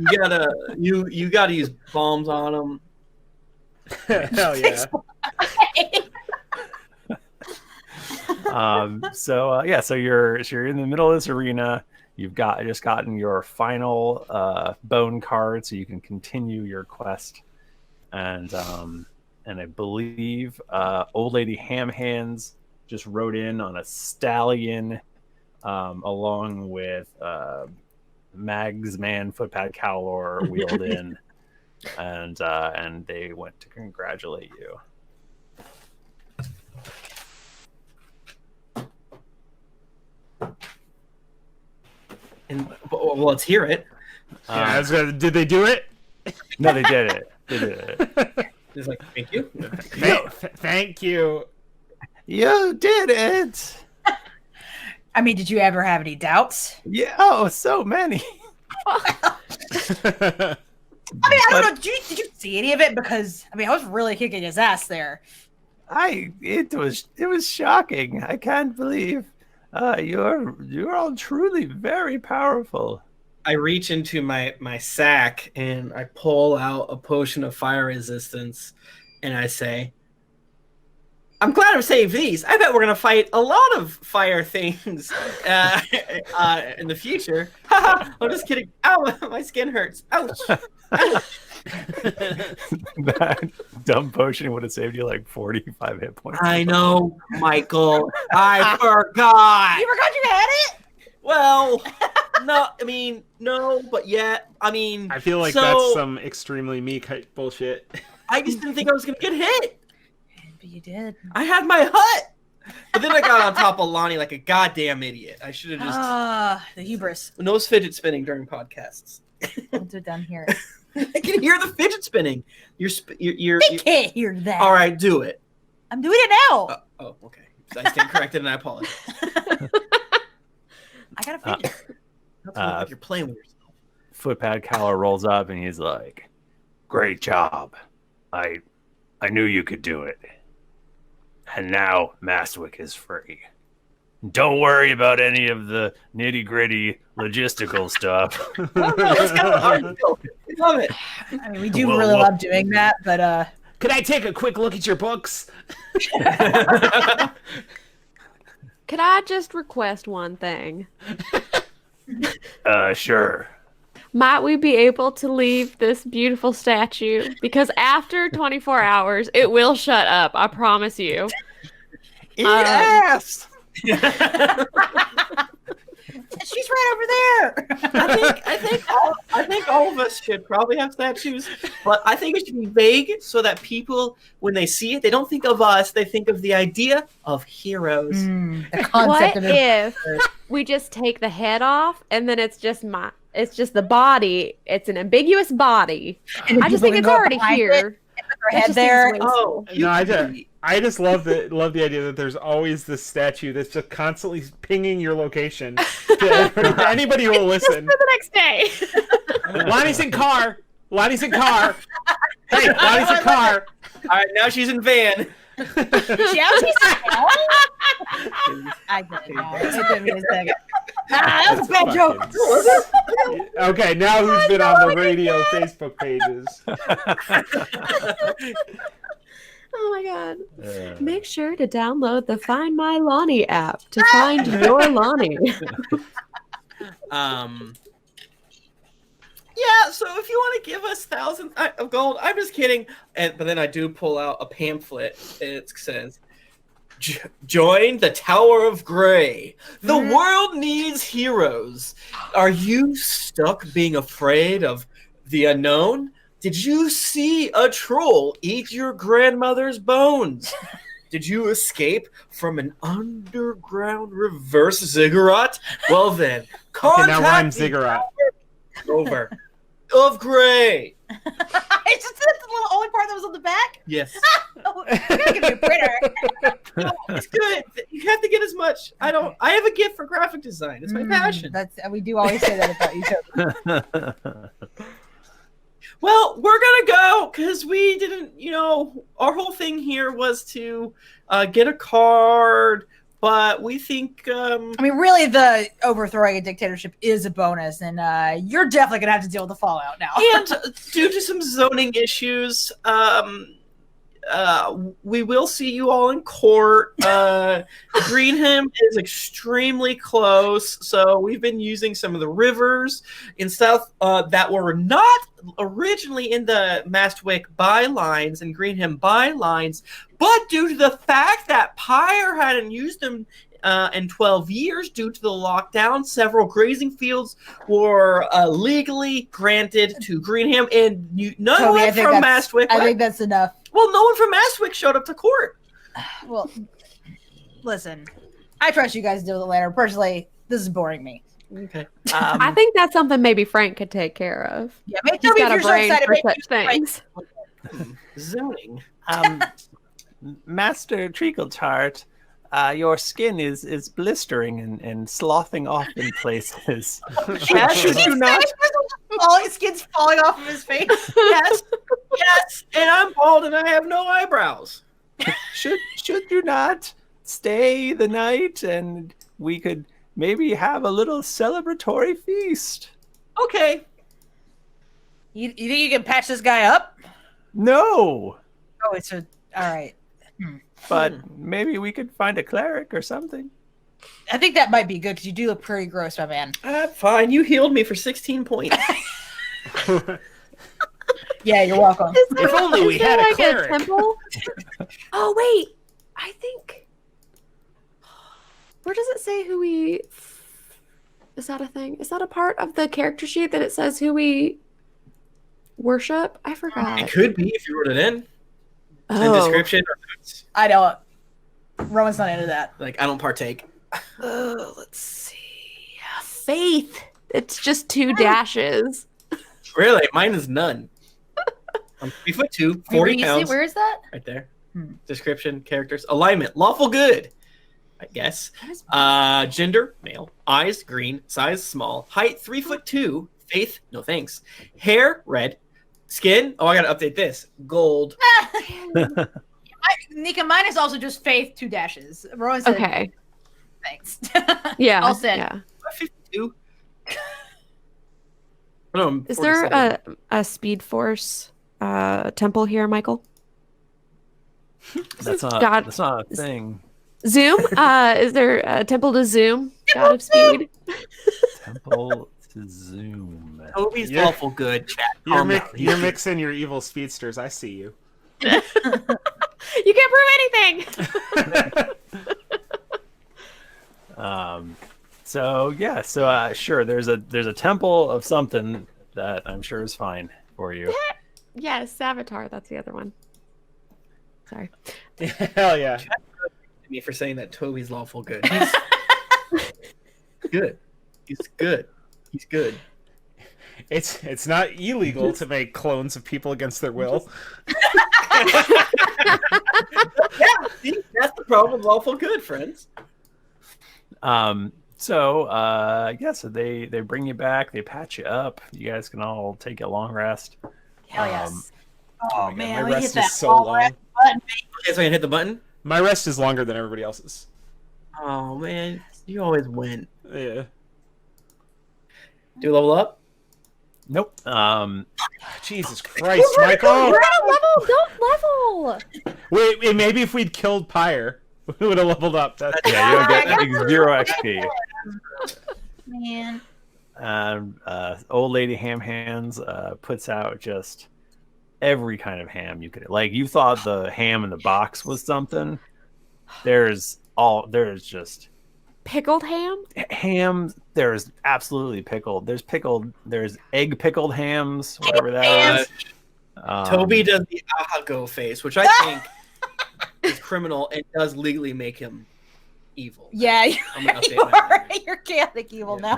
You gotta use bombs on them. Hell yeah. So you're in the middle of this arena. You've just gotten your final bone card, so you can continue your quest. And I believe Old Lady Ham Hands just rode in on a stallion, along with Mag's man Footpad Cowlor wheeled in, and they went to congratulate you. And well, let's hear it. Did they do it? No, they did it. They did it. It's like, thank you. Thank you. You did it. I mean, did you ever have any doubts? Yeah. Oh, so many. I mean, I don't know. Did you see any of it? Because I mean, I was really kicking his ass there. It was shocking. I can't believe you're all truly very powerful. I reach into my sack and I pull out a potion of fire resistance, and I say, "I'm glad I saved these. I bet we're gonna fight a lot of fire things in the future." I'm just kidding. Ow, my skin hurts. Ouch. That dumb potion would have saved you like 45 hit points. I know, Michael. I forgot. You forgot you had it? Well, no, I mean, no, but yet, I mean, I feel like so, that's some extremely meek bullshit. I just didn't think I was gonna get hit. But you did. I had my hut, but then I got on top of Lahni like a goddamn idiot. I should have just The hubris. no fidget spinning during podcasts. I'll do it down here. I can hear the fidget spinning. You're They can't hear that. all right. Do it. I'm doing it now. Oh, okay. I stand corrected, and I apologize. I gotta fidget. That's like you're playing with yourself. Footpad Cowler rolls up and he's like, "Great job. I knew you could do it. And now Mastwick is free. Don't worry about any of the nitty-gritty logistical stuff." That's kind of hard. I love it. I mean, we do Whoa, really whoa. love doing that, but Could I take a quick look at your books? Could I just request one thing? Sure. Might we be able to leave this beautiful statue? Because after 24 hours, it will shut up. I promise you. Eat ass! she's right over there. I think all of us should probably have statues, but I think it should be vague so that people, when they see it, they don't think of us. They think of the idea of heroes. The concept What of it. if we just take the head off and then it's just the body? It's an ambiguous body. And then I just people think can it's go already behind here. it and put their That head just there. seems wasteful. Oh, No, I just love the idea that there's always this statue that's just constantly pinging your location to anybody who will listen. For the next day. Lonnie's in car. Lonnie's in car. Hey, Lonnie's in car. all right, now she's in van. I get it now. It took me a second. That was a bad joke. Okay, now who's been on the radio Facebook pages? Oh my god. Make sure to download the Find My Lonnie app to find your Lonnie. Yeah, so if you want to give us thousands of gold, I'm just kidding. But then I do pull out a pamphlet. It says, Join the Tower of Grey. The world needs heroes. Are you stuck being afraid of the unknown? Did you see a troll eat your grandmother's bones? Did you escape from an underground reverse ziggurat? Well then, contact now rhyme the ziggurat. Tower of Grey. It's just the little only part that was on the back. Yes. I gotta give you a printer. No, it's good. You have to get as much. I have a gift for graphic design. It's my passion. We do always say that about you too. Well, we're gonna go because we didn't. Our whole thing here was to get a card, but we think. Really, the overthrowing a dictatorship is a bonus, and you're definitely gonna have to deal with the fallout now. And due to some zoning issues, we will see you all in court. Greenham is extremely close, so we've been using some of the rivers and stuff that were not originally in the Mastwick bylines and Greenham bylines, but due to the fact that Pyre hadn't used them in 12 years due to the lockdown, several grazing fields were legally granted to Greenham, and none Toby, from Mastwick. I think that's enough. Well, no one from Mastwick showed up to court. Well, listen, I trust you guys to deal with it later. Personally, this is boring me. Okay. I think that's something maybe Frank could take care of. Yeah, make He's sure got a you're so brain excited. for such things. Zoning. Master Treacletart, your skin is blistering and sloughing off in places. Should you not? His skin's falling off of his face. Yes, and I'm bald and I have no eyebrows. Should you not stay the night and we could maybe have a little celebratory feast? Okay. You think you can patch this guy up? No, Oh, it's all right. but maybe we could find a cleric or something. I think that might be good because you do look pretty gross, my man. Fine. You healed me for 16 points. Yeah, you're welcome. If only we had a cleric. temple? Oh wait, I think. Where does it say who we? Is that a thing? Is that a part of the character sheet that it says who we worship? I forgot. It could be if you wrote it in Oh. description. Or notes. I don't. Rowan's not into that. Like, I don't partake. Let's see. Faith. It's just 2 dashes. Really? Mine is none. I'm 3'2", 40 pounds. Where is that? Right there. Description, characters, alignment, lawful good, I guess. Gender, male. Eyes, green. Size, small. Height, 3'2". Faith, no thanks. Hair, red. Skin, oh, I gotta update this. Gold. Nika, mine is also just faith, 2 dashes. Rowan said, Okay. thanks. Yeah. All set. Yeah. 52. No, I'm Is there 47. a Speed Force temple here, Michael? That's not a thing. Zoom? Is there a temple to Zoom? God of speed. Temple to Zoom. Toby's Yeah. lawful good, chat. You're mixing your evil speedsters. I see you. You can't prove anything. Sure. There's a temple of something that I'm sure is fine for you. Yes, Avatar. That's the other one. Sorry. Hell yeah. Me for saying that Toby's lawful good. He's good. He's good. He's good. It's not illegal to make clones of people against their will. Yeah, see, that's the problem. Lawful good, friends. So they bring you back, they patch you up. You guys can all take a long rest. Hell yes. Oh Oh, my God, man, my we rest hit that is so all long. rest button. Okay, so I can hit the button. My rest is longer than everybody else's. Oh man, you always win. Yeah. Do you level up? Nope. Jesus Christ, Michael! We're at a level. Don't level. Wait, maybe if we'd killed Pyre, we would have leveled up. That's Yeah, you don't get 0 XP. Man. Old Lady Ham Hands puts out just every kind of ham you could. Like, you thought the ham in the box was something. there's just Pickled ham? ham. There's absolutely pickled. There's egg pickled hams, whatever that is. Toby does the aha-go face, which I think is criminal and does legally make him evil. Yeah, I'm gonna update my image. you're chaotic evil now.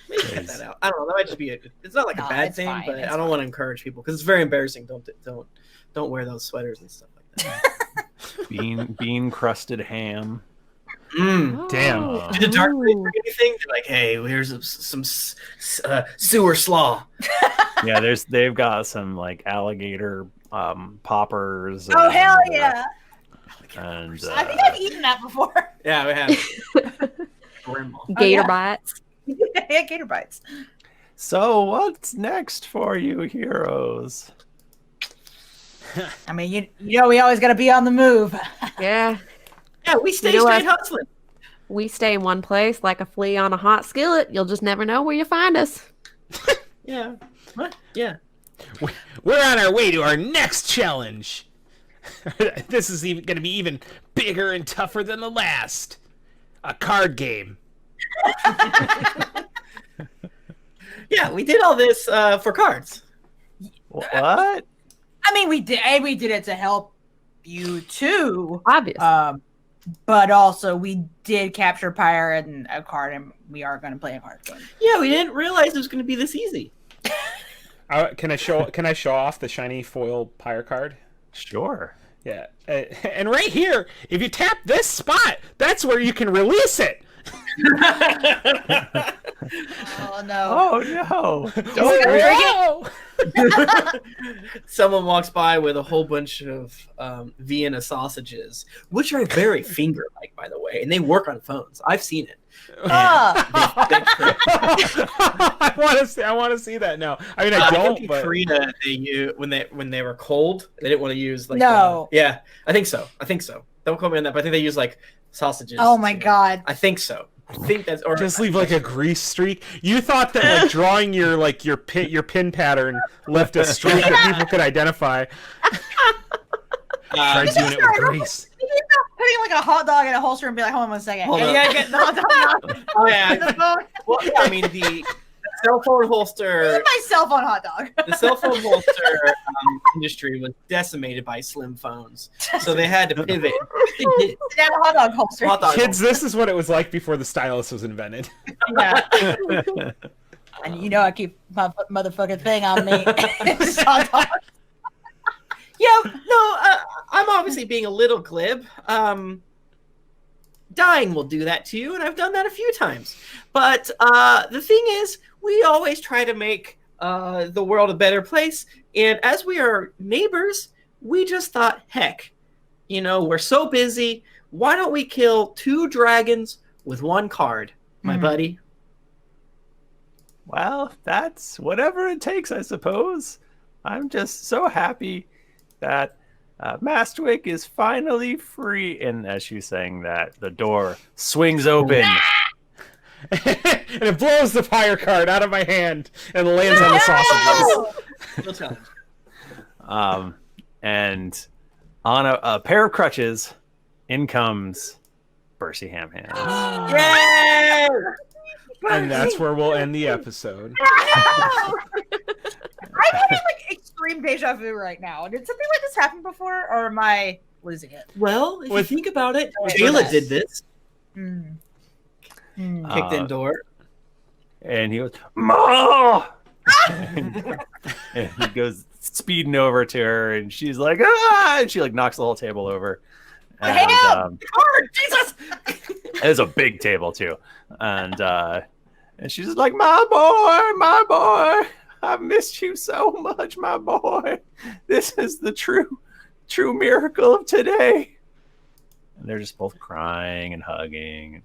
Maybe cut that out. I don't know. That might just be it's not like a bad it's thing, fine, but it's I don't want to encourage people because it's very embarrassing. Don't wear those sweaters and stuff like that. bean crusted ham. Damn. Did the dark place bring anything? They're like, hey, here's some sewer slaw. Yeah, they've got some like alligator poppers. Oh hell yeah! And I think I've eaten that before. Yeah, we have. Gator bites. Yeah, gator bites. So what's next for you, heroes? I mean, you know, we always got to be on the move. Yeah. Yeah, we stay You know straight what? hustling. We stay in one place like a flea on a hot skillet. You'll just never know where you find us. Yeah. What? Yeah. We're on our way to our next challenge. This is going to be even bigger and tougher than the last. A card game. Yeah, we did all this for cards. What? I mean, we did it to help you too. Obvious. But also we did capture Pyre and a card, and we are going to play a card game. Yeah, we didn't realize it was going to be this easy. Can I show off the shiny foil Pyre card? Sure. Yeah. And right here, if you tap this spot, that's where you can release it. Oh no! Oh no! Oh, no! Someone walks by with a whole bunch of Vienna sausages, which are very finger-like, by the way, and they work on phones. I've seen it. I want to see that now. I mean, I don't. In But Korea, when they were cold, they didn't want to use like. No. Yeah, I think so. Don't quote me on that, but I think they use like sausages. Oh my god! I think so. I think that's or just leave like a grease streak. You thought that like drawing your pin pattern left a streak that people could identify. Try doing it with grease. Putting like a hot dog in a holster and be like, hold on 1 second. Hold And on. you gotta get the hot dog out. Oh yeah. Well, I mean the cell phone holster. This is my cell phone hot dog. The cell phone holster industry was decimated by slim phones, so they had to pivot. They did. They have a hot dog holster. Hot dog Kids, this is what it was like before the stylus was invented. Yeah. And you know I keep my motherfucking thing on me. It's hot dog. Yeah, no, I'm obviously being a little glib. Dying will do that to you, and I've done that a few times. But the thing is, we always try to make the world a better place. And as we are neighbors, we just thought, heck, we're so busy. Why don't we kill 2 dragons with 1 card, my buddy? Well, that's whatever it takes, I suppose. I'm just so happy that Mastwick is finally free. And as she's saying that, the door swings open. And it blows the fire card out of my hand and lands on the sausages. No challenge. And on a pair of crutches, in comes Bercy Ham Hands. Yay! And that's where we'll end the episode. I'm having like extreme deja vu right now. Did something like this happen before, or am I losing it? Well, if you think about it, Wait, Jayla what? did this. Kicked Kicked in door. And he goes, Ma! And he goes speeding over to her, and she's like, ah! And she like knocks the whole table over. And, Ham! Card, Jesus! it's a big table too. And she's just like, my boy, I've missed you so much, my boy. This is the true miracle of today. And they're just both crying and hugging.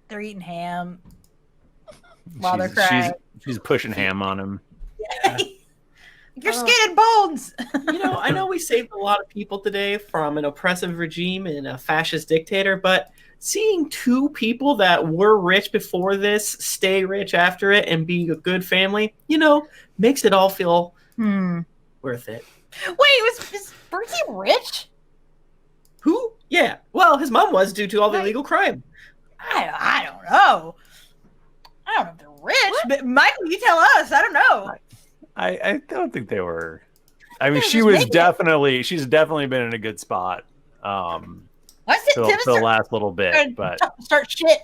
They're eating ham while they're crying. She's pushing ham on him. Your skin and bones. I know we saved a lot of people today from an oppressive regime and a fascist dictator, but seeing 2 people that were rich before this stay rich after it and be a good family, makes it all feel worth it. Wait, is Bertie rich? Who? Yeah. Well, his mom was due to all the illegal crime. I don't know. I don't know if they're rich, but Michael, you tell us. I don't know. I don't think they were. I mean, They're she's just definitely been in a good spot. What's it? For the last little bit, but start shit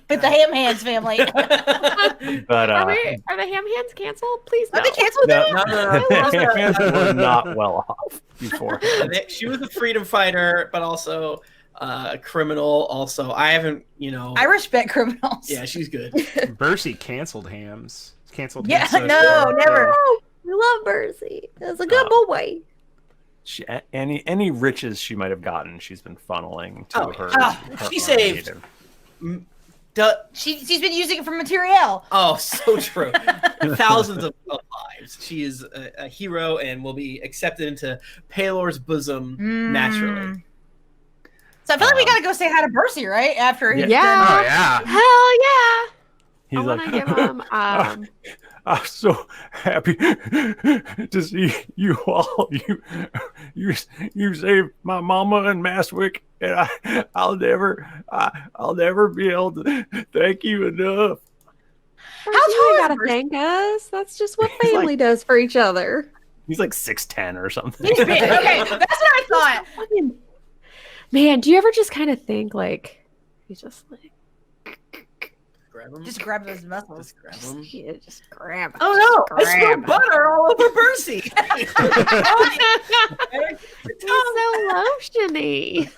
with the Ham Hands family. but Are the ham hands canceled? Please no. Are they canceled? the hands were not well off before. She was a freedom fighter, but also a criminal. Also, I haven't, I respect criminals. Yeah, she's good. Bercy canceled hams. Yeah, hams. no, never. We love Bercy. That's a good boy. Any riches she might have gotten, she's been funneling to her. She saved. She's been using it for material. Oh, so true. Thousands of lives. She is a hero and will be accepted into Paylor's bosom naturally. So I feel like we gotta go say hi to Bercy, right? After he's Yeah. done. Oh yeah. Hell yeah. He's I want to give him. I'm so happy to see you all. You saved my mama and Mastwick, and I'll never be able to thank you enough. How you gotta thank us. That's just what family does for each other. He's like 6'10" or something. He's big. Okay, that's what I thought. Man, do you ever just kind of think like he's just like Grab him. Just grab those muscles. Just grab him. yeah, just grab it. Oh no! I Grab spilled it. butter all over Bercy. He's so lotiony.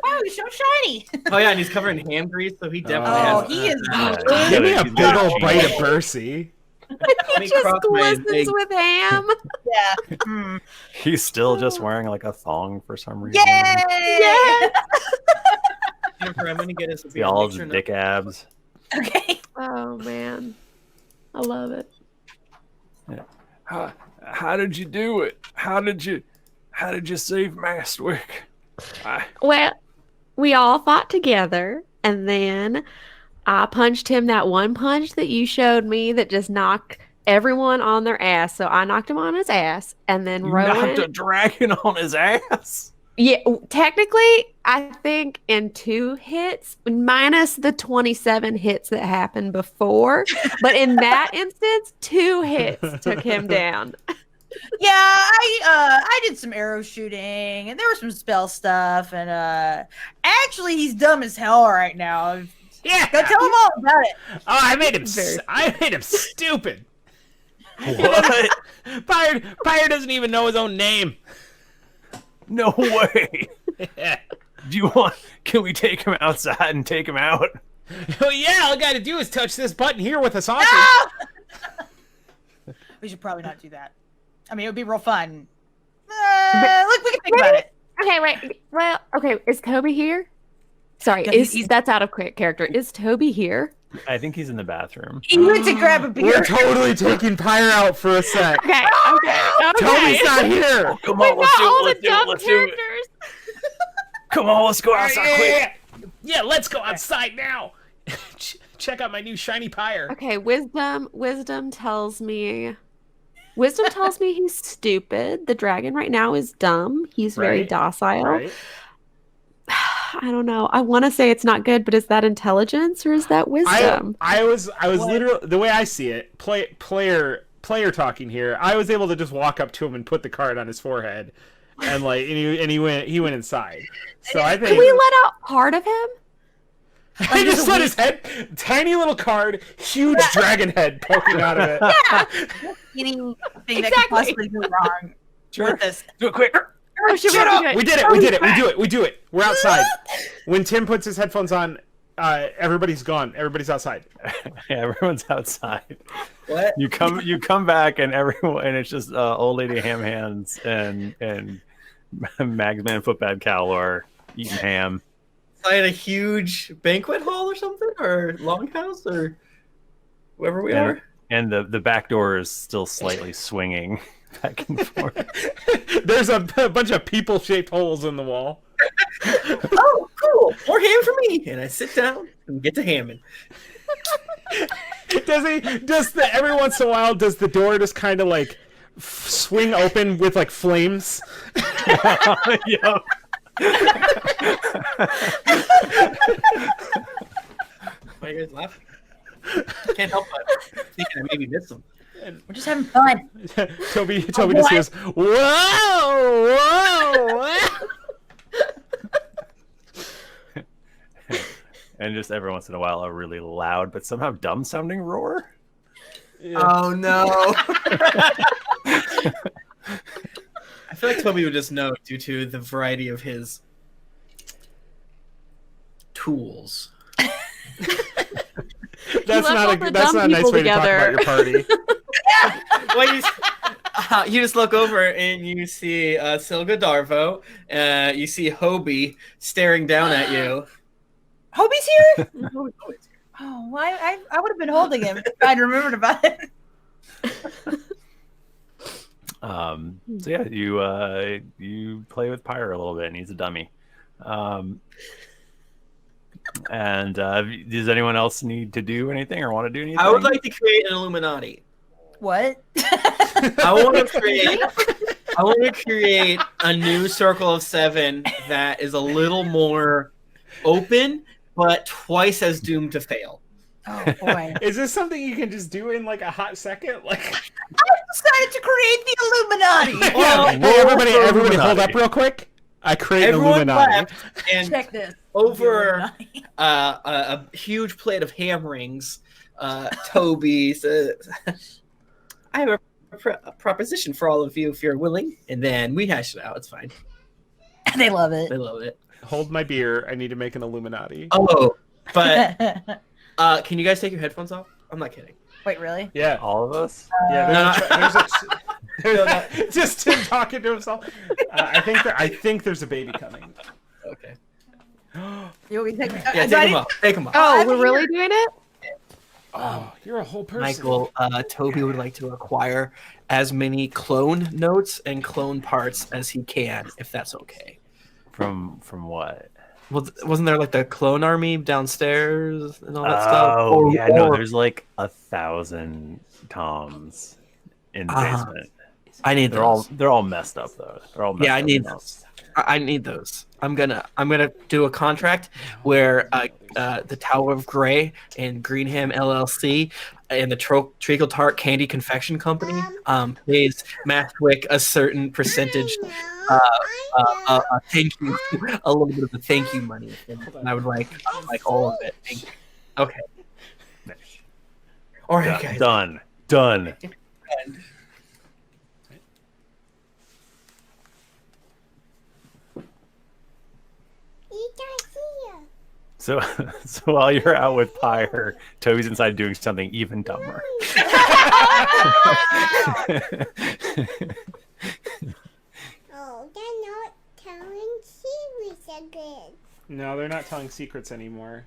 Oh, he's so shiny. Oh yeah, and he's covered in ham grease, so he definitely Oh, has. he is. Give me a big old bite of Bercy. He just glistens with ham. Yeah. Mm. He's still just wearing like a thong for some reason. Yay! Yeah. Jennifer, I'm gonna get us a See all his dick abs. Okay. Oh man, I love it. Yeah. How did you do it? How did you save Mastwick? Well, we all fought together, and then I punched him that one punch that you showed me that just knocked everyone on their ass. So I knocked him on his ass, and then You Rowan. knocked a dragon on his ass. Yeah, technically, I think in 2 hits, minus the 27 hits that happened before. But in that instance, 2 hits took him down. Yeah, I did some arrow shooting, and there was some spell stuff, and actually he's dumb as hell right now. Yeah. Go tell him all about it. Oh, I made him stupid. What? Pyre doesn't even know his own name. No way. Yeah. Can we take him outside and take him out? Oh yeah, all I gotta do is touch this button here with a sausage. No! We should probably not do that. I mean, it would be real fun. Look, we can think about it. Okay, wait. Well, okay, is Toby here? Sorry, Yeah, that's out of character. Is Toby here? I think he's in the bathroom. He went to grab a beer. We're totally taking Pyre out for a sec. Okay. Toby's not here. Oh, come We've on, let's got all the do it. dumb Let's do it. characters. Come on, let's go outside quick. Yeah, let's go outside now. Check out my new shiny Pyre. Okay, wisdom tells me he's stupid. The dragon right now is dumb. He's very Right, docile. Right. I don't know. I want to say it's not good, but is that intelligence or is that wisdom? I was literally, the way I see it, player talking here. I was able to just walk up to him and put the card on his forehead, and he went inside. So I think Can we let out part of him? I just let his head, tiny little card, huge dragon head poking out of it. Yeah. Anything that could possibly go wrong Sure. with this. Do it quick. Or should Shut we up! do it? We did it. We do it. We're outside. When Tim puts his headphones on, everybody's gone. Everybody's outside. Yeah, everyone's outside. What? You come back and everyone, and it's just old lady ham hands and Magsman Footbad Cowlor eating ham. Inside a huge banquet hall or something, or longhouse, or wherever we are. And the back door is still slightly swinging back and forth. There's a bunch of people-shaped holes in the wall. Oh, cool! More ham for me. And I sit down and get to hamming. Every once in a while, does the door just kind of like swing open with like flames? Yep. Why are you guys laughing? Can't help but thinking I maybe missed them. We're just having fun. Toby just goes, whoa, whoa. And just every once in a while, a really loud but somehow dumb-sounding roar. Yeah. Oh no! I feel like Toby would just know due to the variety of his tools. That's not a nice way to talk about your party. Well, you just look over and you see Silga Darvo. You see Hobie staring down at you. Hobie's here? Oh, I would have been holding him if I'd remembered about it. So yeah, you play with Pyre a little bit, and he's a dummy. And does anyone else need to do anything or want to do anything? I would like to create an Illuminati. What? I want to create a new Circle of Seven that is a little more open, but twice as doomed to fail. Oh boy! Is this something you can just do in like a hot second? Like, I decided to create the Illuminati. Well, hey, everybody, hold up real quick. I create everyone Illuminati. left, and Check this. over a huge plate of ham rings, Toby says, "I have a proposition for all of you if you're willing," and then we hash it out. It's fine. They love it. They love it. Hold my beer. I need to make an Illuminati. Oh, but can you guys take your headphones off? I'm not kidding. Wait, really? Yeah. All of us? Yeah. There's just Tim talking to himself. I think there's a baby coming. Okay. You want me to take Yeah, take them off. Take them off. Oh, we're really doing it? Oh, you're a whole person. Michael, Toby would like to acquire as many clone notes and clone parts as he can, if that's okay. From what? Well, wasn't there like the clone army downstairs and all that stuff? Oh, yeah, no, there's like 1,000 toms in the basement. I need those. They're all messed up though. They're all messed I up need now. those. I need those. I'm gonna do a contract where the Tower of Grey and Greenham LLC and the Treacletart Candy Confection Company pays Mastwick a certain percentage. Thank you, a little bit of the thank you money, and I would like all of it. Thank you. Okay. All right, guys. Done. So while you're out with Pyre, Toby's inside doing something even dumber. Oh, they're not telling secrets again. No, they're not telling secrets anymore.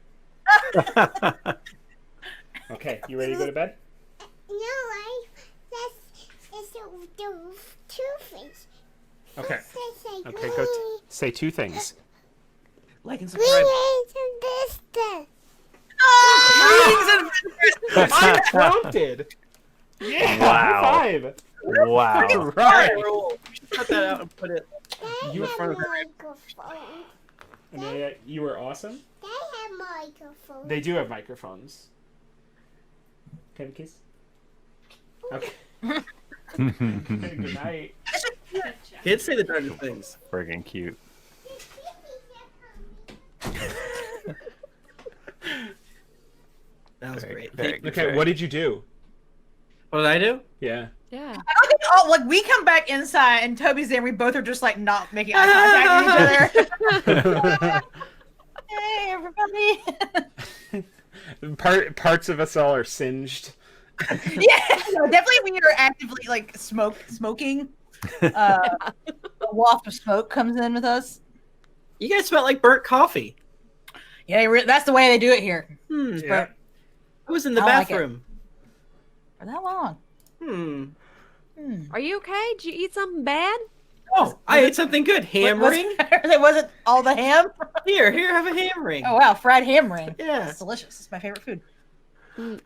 Okay, you ready to go to bed? No, that's the two things. Okay. Okay, go say two things. Like and subscribe. I'm prompted. Yeah. Wow. High five. Wow. Right. We should cut that out and put it. You front of the microphone. Amelia, you were awesome. They have microphones. They do have microphones. Can I kiss? Okay. Good night. Kids say the darndest things. Friggin' cute. That was great. Very good. Okay, what did you do? What did I do? Yeah. Yeah. Oh, like we come back inside and Toby's there. And we both are just like not making eye contact with each other. Hey, everybody. Parts of us all are singed. Yeah, no, definitely we are actively like smoking. A waft of smoke comes in with us. You guys smell like burnt coffee. Yeah, that's the way they do it here. Yeah. I was in the I like it. bathroom. For that long. Are you okay? Did you eat something bad? Oh, I ate something good. Ham ring. It wasn't all the ham. Here, have a ham ring. Oh wow, fried ham ring. Yeah. It's delicious. It's my favorite food.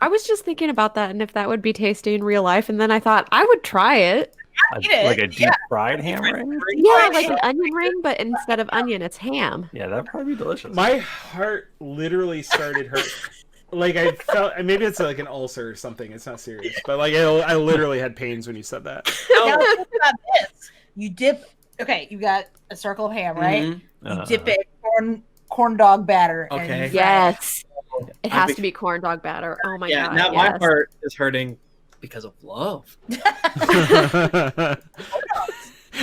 I was just thinking about that and if that would be tasty in real life, and then I thought I would try it. like a deep fried ham ring. Yeah, like an onion ring, but instead of onion, it's ham. Yeah, that'd probably be delicious. My heart literally started hurting. Like I felt, maybe it's like an ulcer or something. It's not serious, but like I literally had pains when you said that. Now think about this: you dip. Okay, you got a circle of ham, right? Mm-hmm. You dip it in corn dog batter. Okay. And Yes. It has to be corn dog batter. Oh my god. Now my heart is hurting because of love.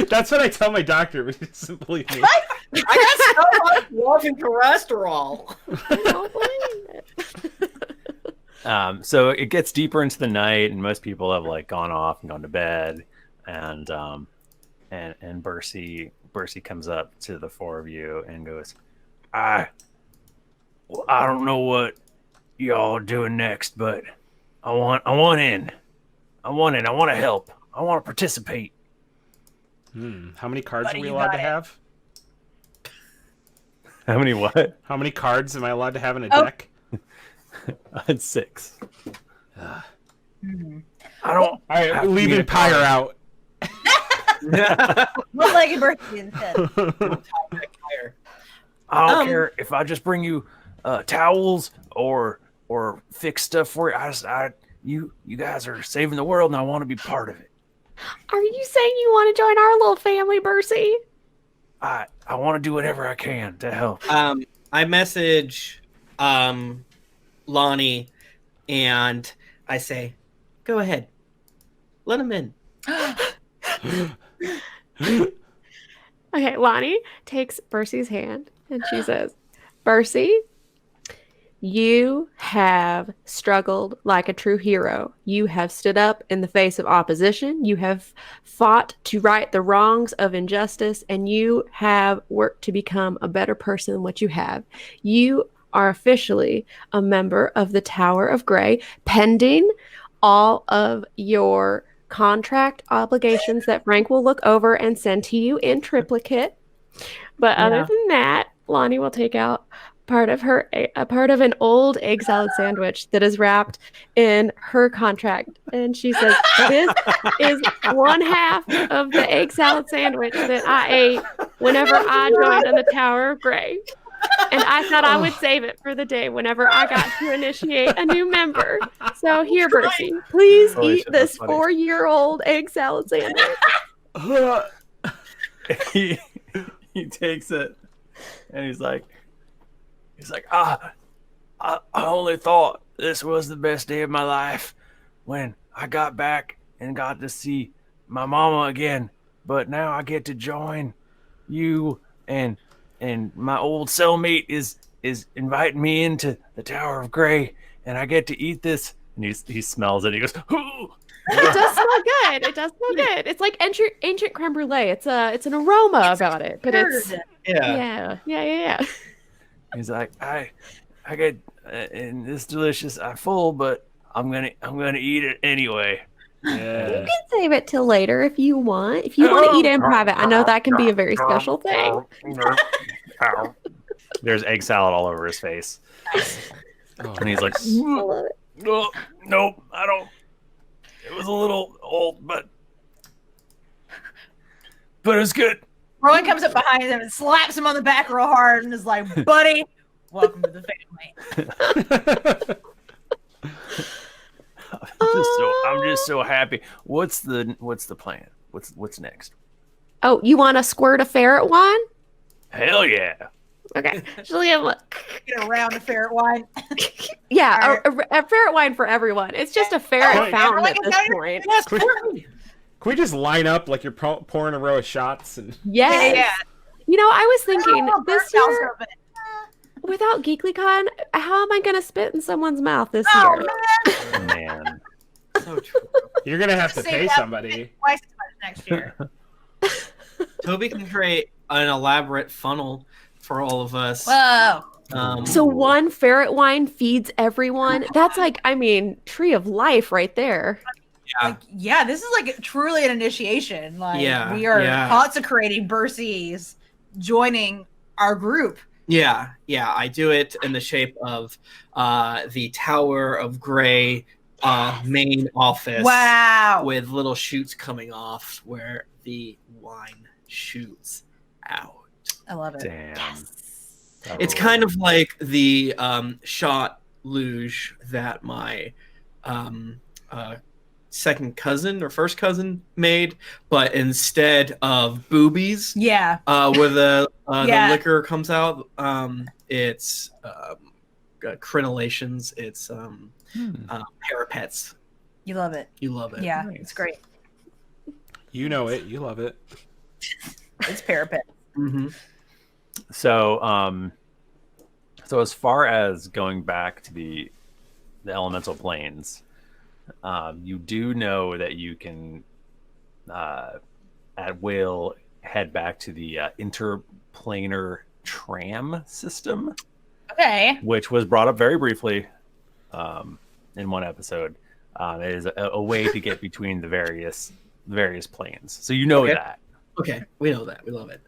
That's what I tell my doctor, but he doesn't believe me. I got so much love and cholesterol. I don't believe it. So it gets deeper into the night, and most people have like gone off and gone to bed, and Bercy comes up to the four of you and goes, I don't know what y'all are doing next, but I want in. I want to help. I want to participate. How many cards Buddy, are we you allowed got to it. have? How many what? How many cards am I allowed to have in a deck? I had 6. I don't. All right, we're leaving Pyre out. One-legged birthday instead. I don't care if I just bring you towels or fix stuff for you. You guys are saving the world, and I want to be part of it. Are you saying you want to join our little family, Bercy? I want to do whatever I can to help. I message Lahni and I say, go ahead. Let him in. Okay, Lahni takes Bercy's hand and she says, Bercy, you have struggled like a true hero. You have stood up in the face of opposition. You have fought to right the wrongs of injustice, and you have worked to become a better person than what you have. You are officially a member of the Tower of Grey, pending all of your contract obligations that Frank will look over and send to you in triplicate. But other than that, Lahni will take out a part of an old egg salad sandwich that is wrapped in her contract, and she says, "This is one half of the egg salad sandwich that I ate whenever I joined on the Tower of Grey, and I thought I would save it for the day whenever I got to initiate a new member. So here, Bercy, please eat this 4-year-old egg salad sandwich." he takes it and he's like, I only thought this was the best day of my life when I got back and got to see my mama again. But now I get to join you, and my old cellmate is inviting me into the Tower of Grey, and I get to eat this. And he smells it. He goes, "Ooh." It does smell good. It does smell good. It's like ancient creme brulee. It's an aroma about it, but it's yeah. He's like, I get and it's delicious. I'm full, but I'm gonna eat it anyway. Yeah. You can save it till later if you want. If you want to eat it in private, I know that can be a very special thing. There's egg salad all over his face, and he's like, I love it. "Oh, nope, I don't. It was a little old, but it was good." Rowan comes up behind him and slaps him on the back real hard and is like, "Buddy, welcome to the family." I'm just so happy. What's the plan? What's next? Oh, you want to squirt a ferret wine? Hell yeah! Okay, Julia, Get a round of ferret wine. yeah, a ferret wine for everyone. It's just a ferret Wait, fountain at everyone this can point. Can we just line up like you're pouring a row of shots? And Yes. Yeah. You know, I was thinking Oh, this Burnt year, House oven. without GeeklyCon, how am I going to spit in someone's mouth this Oh, year? man. Man, So true. you're gonna have to Save pay that somebody. Twice as much next year. Toby can create an elaborate funnel for all of us. Whoa. So one ferret wine feeds everyone. That's like, I mean, tree of life right there. Like, yeah, this is like truly an initiation. Like, Yeah, we are yeah. consecrating Bercy's joining our group. Yeah, I do it in the shape of the Tower of Grey main office. Wow. With little chutes coming off where the wine shoots out. I love it. Damn. It's kind of like the shot luge that my second cousin or first cousin made, but instead of boobies, Yeah. where the Yeah. liquor comes out, it's crenellations, it's parapets. You love it. You love it. Yeah, Nice. it's great. You know it. You love it. It's parapet. Mm-hmm. So, so as far as going back to the elemental planes, you do know that you can, at will, head back to the interplanar tram system, Okay. which was brought up very briefly in one episode. It is a way to get between the various planes. So you know Okay. that. Okay, we know that. We love it.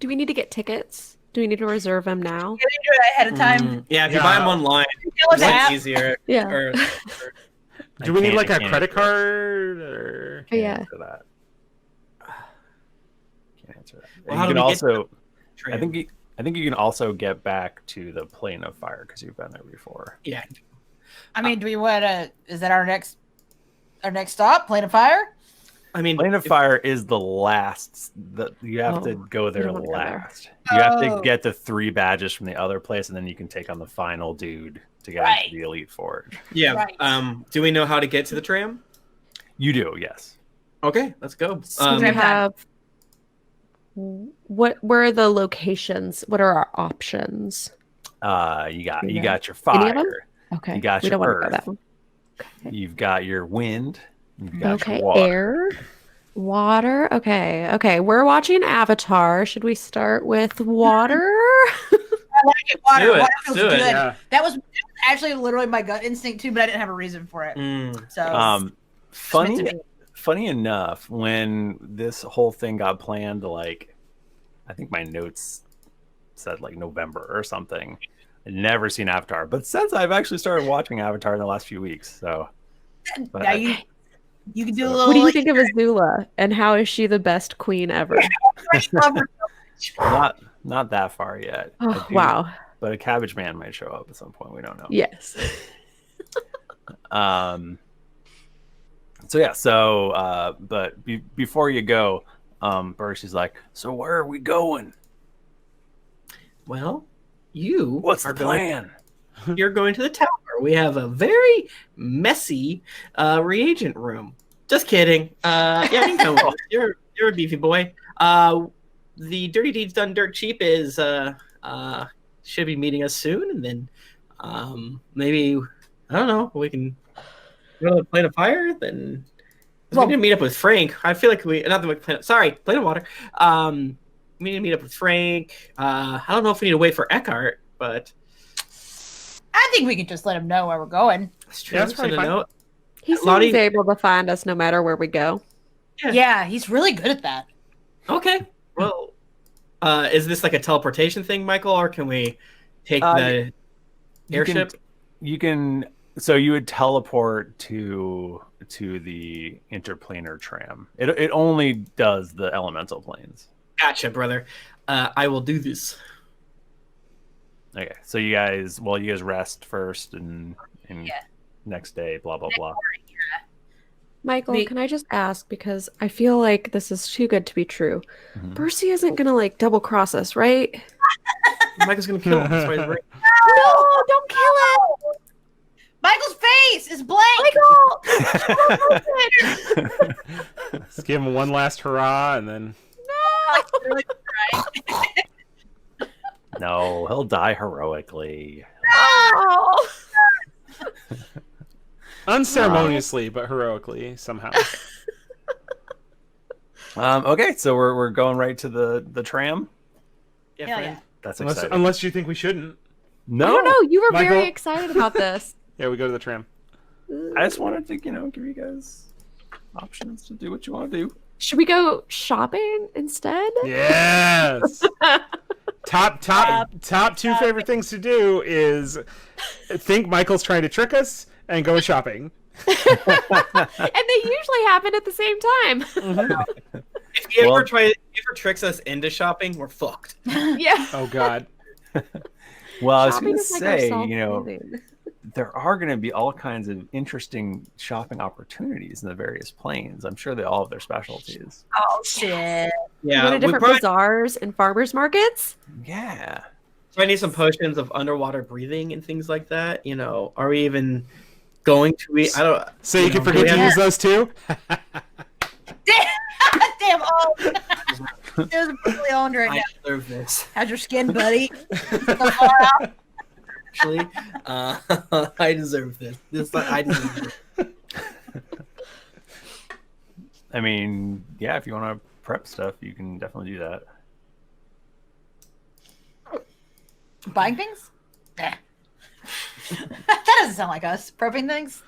Do we need to get tickets? Do we need to reserve them now? You can do it ahead of time. Yeah, if you Yeah. buy them online, Tell us it's app. easier. Yeah. Or, Do we need like a can't credit answer card or? that. Can't Yeah. answer that. Can't answer that. Well, You how do can we get to also, tram. I think you can also get back to the plane of fire because you've been there before. Yeah. I mean, do we want to? Is that our next stop? Plane of Fire? I mean, Plane of if- Fire is the last. You have to go there don't wanna go there. last. You have to Oh. get the 3 badges from the other place, and then you can take on the final dude to get Right. into the Elite Forge. Yeah. Right. Do we know how to get to the tram? You do, yes. Okay, let's go. So we Tram time. have where are the locations? What are our options? You got Yeah. your Any of them? fire. Okay. You got we your don't want to go earth. that one. You've got your wind. You've got Okay. your water. Air. Water. Okay. Okay. We're watching Avatar. Should we start with water? I like it. Water. Do it. Water feels Do it. good. Yeah. That was actually literally my gut instinct too, but I didn't have a reason for it. So Um, it's meant to funny, be. funny enough, when this whole thing got planned, like, I think my notes said like November or something. I'd never seen Avatar, but since I've actually started watching Avatar in the last few weeks, so. But Now you can do a little. What do you think of Azula? And how is she the best queen ever? not that far yet. I Oh, do- wow. But a Cabbage Man might show up at some point. We don't know. Yes. So yeah. So but before you go, Bercy's like, so where are we going? Well, you What's the are going. plan? You're going to the tower. We have a very messy reagent room. Just kidding. Yeah, you can come with us. You're a beefy boy. The Dirty Deeds Done Dirt Cheap is should be meeting us soon, and then maybe I don't know. We can go to the Plane of Fire. Then 'cause Well- we didn't meet up with Frank. I feel like we not the Plane. Sorry, Plane of Water. We need to meet up with Frank. I don't know if we need to wait for Eckhart, but I think we could just let him know where we're going. it's true. Yeah, that's Send probably a fine. note. He seems Lottie- able to find us no matter where we go. Yeah. Yeah, he's really good at that. Okay. Well, is this like a teleportation thing, Michael, or can we take Uh, the You can- airship? You can. So you would teleport to the interplanar tram. It only does the elemental planes. Gotcha, brother. I will do this. Okay. So you guys rest first and Yeah. next day, blah blah blah. Michael, We- can I just ask, because I feel like this is too good to be true. Mhm. Percy isn't gonna like double cross us, right? Michael's gonna kill him. That's why he's right. No, don't kill him, Michael's face is blank. Michael. Let's give him one last hurrah and then. No, he'll die heroically. Oh. Unceremoniously, but heroically somehow. Okay, so we're going right to the tram. Yeah, Hell friend. yeah. That's unless, exciting. unless you think we shouldn't. No, I don't know. You were Michael- very excited about this. Yeah, we go to the tram. I just wanted to give you guys options to do what you want to do. Should we go shopping instead? Yes. Top two favorite things to do is think Michael's trying to trick us and go shopping. And they usually happen at the same time. If he ever tricks us into shopping, we're fucked. Yeah. Oh God. Well, I was Shopping going to is like our say, self-loathing. there are going to be all kinds of interesting shopping opportunities in the various planes. I'm sure they all have their specialties. Oh shit! You Yeah, go to we different probably, bazaars and farmers markets. Yeah. probably need some potions of underwater breathing and things like that. You know, are we even going to be? I don't. So you can know, forget do to we use those too? Damn! Oh, it was brutally owned right I now. deserve this. How's your skin, buddy? Actually, I deserve this. I deserve this. I mean, yeah, if you want to prep stuff, you can definitely do that. Buying things? Nah. That doesn't sound like us. Prepping things?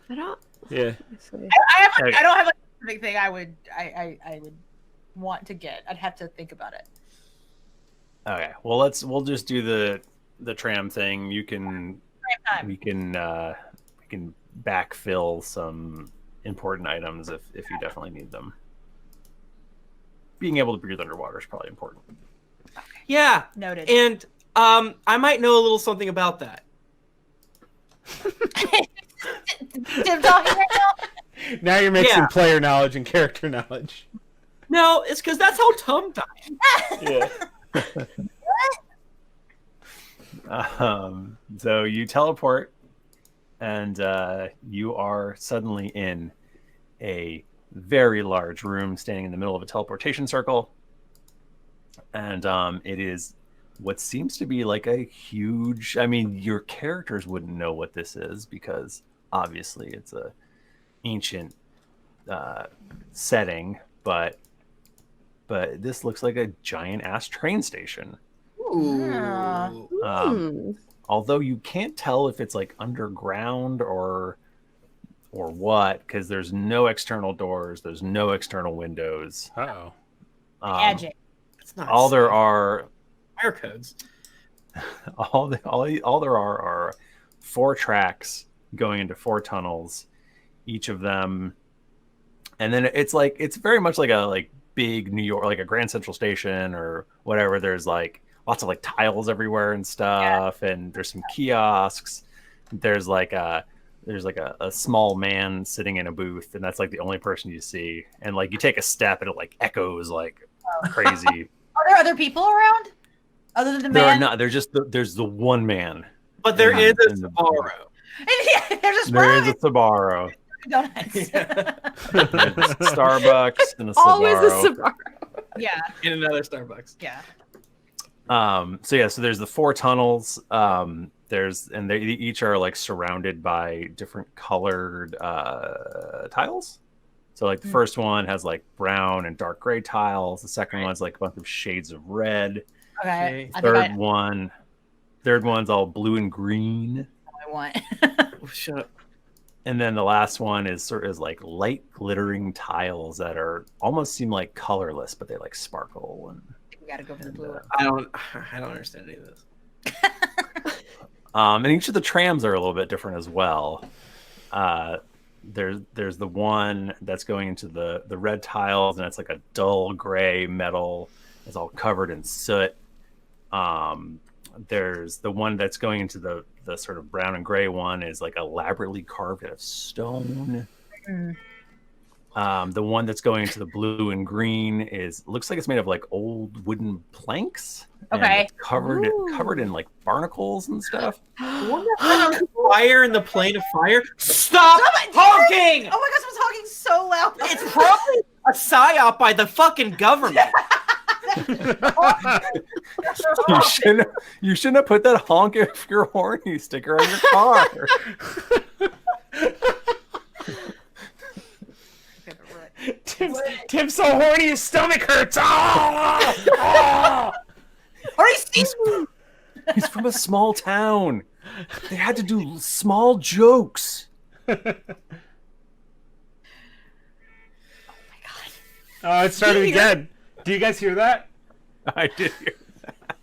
I don't. Yeah. I don't have a specific thing I would want to get. I'd have to think about it. Okay. Well, we'll just do the tram thing. You can Time. we can backfill some important items if you definitely need them. Being able to breathe underwater is probably important. Yeah, Noted. and I might know a little something about that. Tim talking right now? Now you're mixing Yeah. player knowledge and character knowledge. No, it's because that's how Tum died. Yeah. So you teleport, and you are suddenly in a very large room, standing in the middle of a teleportation circle, and it is what seems to be like a huge. I mean, your characters wouldn't know what this is because obviously it's a ancient setting, but this looks like a giant ass train station. Ooh. Although you can't tell if it's like underground or what, because there's no external doors, there's no external windows. Uh-oh. Magic. It's not All there are, fire codes. all there are 4 tracks going into 4 tunnels, each of them, and then it's very much like a big New York, like a Grand Central Station or whatever. There's like lots of like tiles everywhere and stuff, and there's some kiosks. There's a small man sitting in a booth, and that's like the only person you see. And like you take a step, and it like echoes like crazy. Are there other people around? Other than the There man? are not. There's the one man. But there is a in the- Sabaro. Yeah, there's a There is a Sbarro. donuts. There's a Starbucks and a Always Sbarro. a Sbarro. Yeah, In another Starbucks. yeah. So there's the 4 tunnels. They each are like surrounded by different colored tiles. So like the first one has like brown and dark gray tiles. The second one's like a bunch of shades of red. Okay. I think Third one's all blue and green. I want. Oh, shut up. And then the last one is like light glittering tiles that almost seem like colorless, but they like sparkle. And We gotta go for the blue one. I don't understand any of this. and each of the trams are a little bit different as well. There's the one that's going into the red tiles, and it's like a dull gray metal. It's all covered in soot. There's the one that's going into the sort of brown and gray one is like elaborately carved out of stone. The one that's going into the blue and green looks like it's made of like old wooden planks. and Okay. it's covered in like barnacles and stuff. Fire in the plane of fire. Stop Stop honking! Oh my gosh, I'm talking so loud. It's probably a psyop by the fucking government. You shouldn't have put that honk if you're horny sticker on your car. Tim's so horny his stomach hurts. Oh! Oh! He's from a small town. They had to do small jokes. Oh, it started again. Do you guys hear that? I did hear that.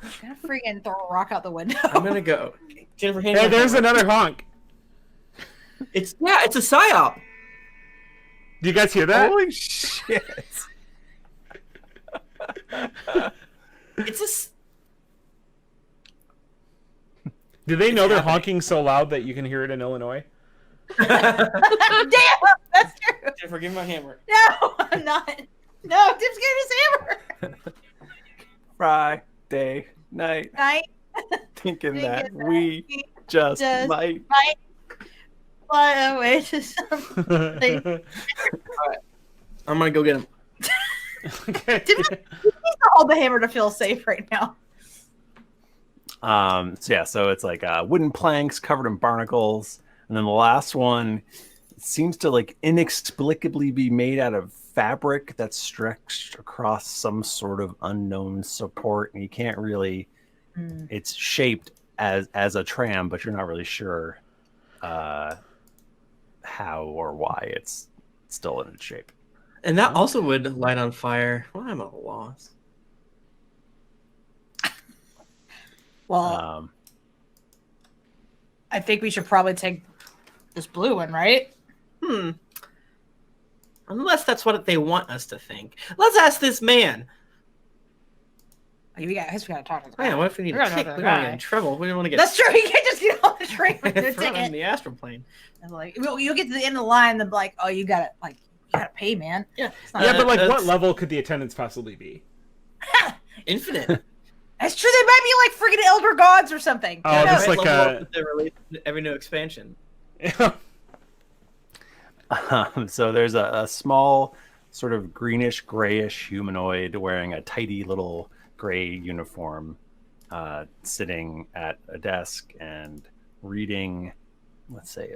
I'm gonna freaking throw a rock out the window. I'm gonna go. Jennifer, hand Hey, me there's my phone. another honk. It's a psyop. Do you guys hear that? Holy shit! It's a. Do they know they're happening. honking so loud that you can hear it in Illinois? Damn, that's true. Jennifer, give me my hammer. No, I'm not. No, Tim's getting his hammer. Friday night, Night. thinking Thinking that that we we just just might. Fly away to something. I'm gonna go get him. Okay. Tim needs to hold the hammer to feel safe right now. So it's like wooden planks covered in barnacles, and then the last one seems to like inexplicably be made out of fabric that's stretched across some sort of unknown support, and you can't really. It's shaped as a tram, but you're not really sure how or why it's still in its shape. And that also would light on fire. Well, I'm at a loss. Well, I think we should probably take this blue one, right? Unless that's what they want us to think. Let's ask this man. I guess we gotta talk to the Man, guy. what if we need We're a gonna ticket? talk to We the don't get guy. in trouble. We don't want to get That's true. You can't just get on the train with a thrown in ticket. the astral plane. And like, you'll get to the end of the line, and they'll be like, "Oh, you gotta pay, man." Yeah, It's not- Yeah, but like, what that's- level could the attendance possibly be? Infinite. That's true. They might be like freaking elder gods or something. Oh, Who just knows? like Level a- up with the release every new expansion. So there's a small, sort of greenish, grayish humanoid wearing a tidy little gray uniform, sitting at a desk and reading, let's say,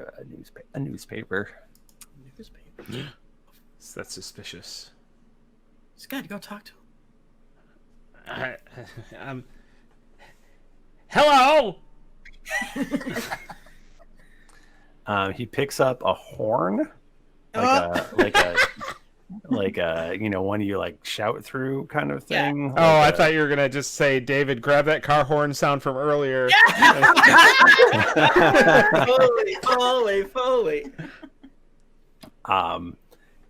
a newspaper. That's suspicious. Scott, go talk to him. Hello. He picks up a horn, like a one you like shout through kind of thing. Oh, I thought you were gonna just say, David, grab that car horn sound from earlier. Foley.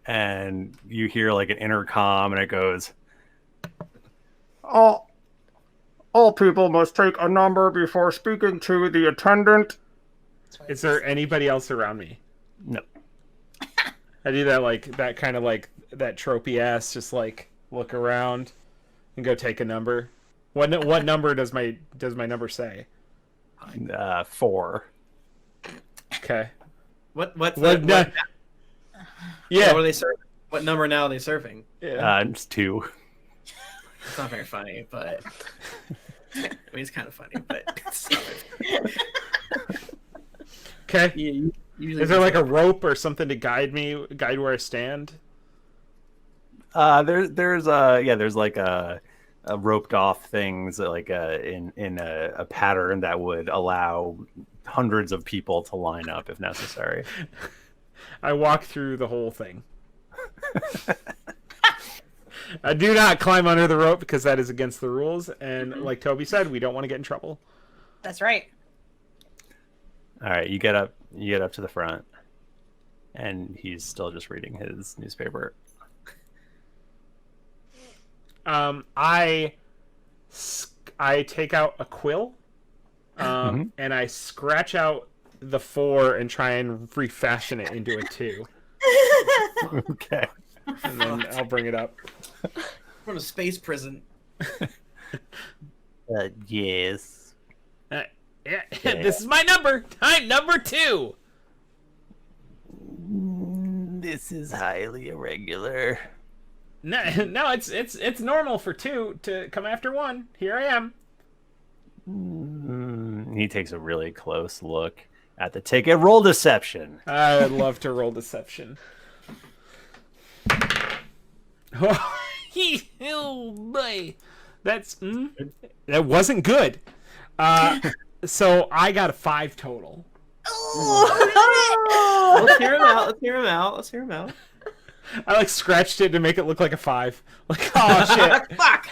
And you hear like an intercom, and it goes, all people must take a number before speaking to the attendant. Is there anybody else around me? No. I do that that kind of like that tropey ass, just like look around and go take a number. What number does my number say? 4. Okay. What Yeah. What are they serving? What number now are they serving? Yeah. It's 2. It's not very funny, but I mean it's kind of funny, but it's not very funny. Okay. Yeah, usually Is there like a rope or something to guide where I stand? There's like a roped off things like in a pattern that would allow hundreds of people to line up if necessary. I walk through the whole thing. I do not climb under the rope because that is against the rules, and like Toby said, we don't want to get in trouble. That's right. All right, you get up to the front, and he's still just reading his newspaper. I take out a quill, and I scratch out the 4 and try and refashion it into a 2, Okay. and then I'll bring it up. from a space prison. Yes. Yeah, Okay. this is my number. Time number 2. This is highly irregular. No, it's normal for 2 to come after 1. Here I am. He takes a really close look at the ticket. Roll deception. I would love to roll deception. Oh boy, that wasn't good. So I got a 5 total. Let's hear him out. I like scratched it to make it look like a 5. Like, oh shit. Fuck.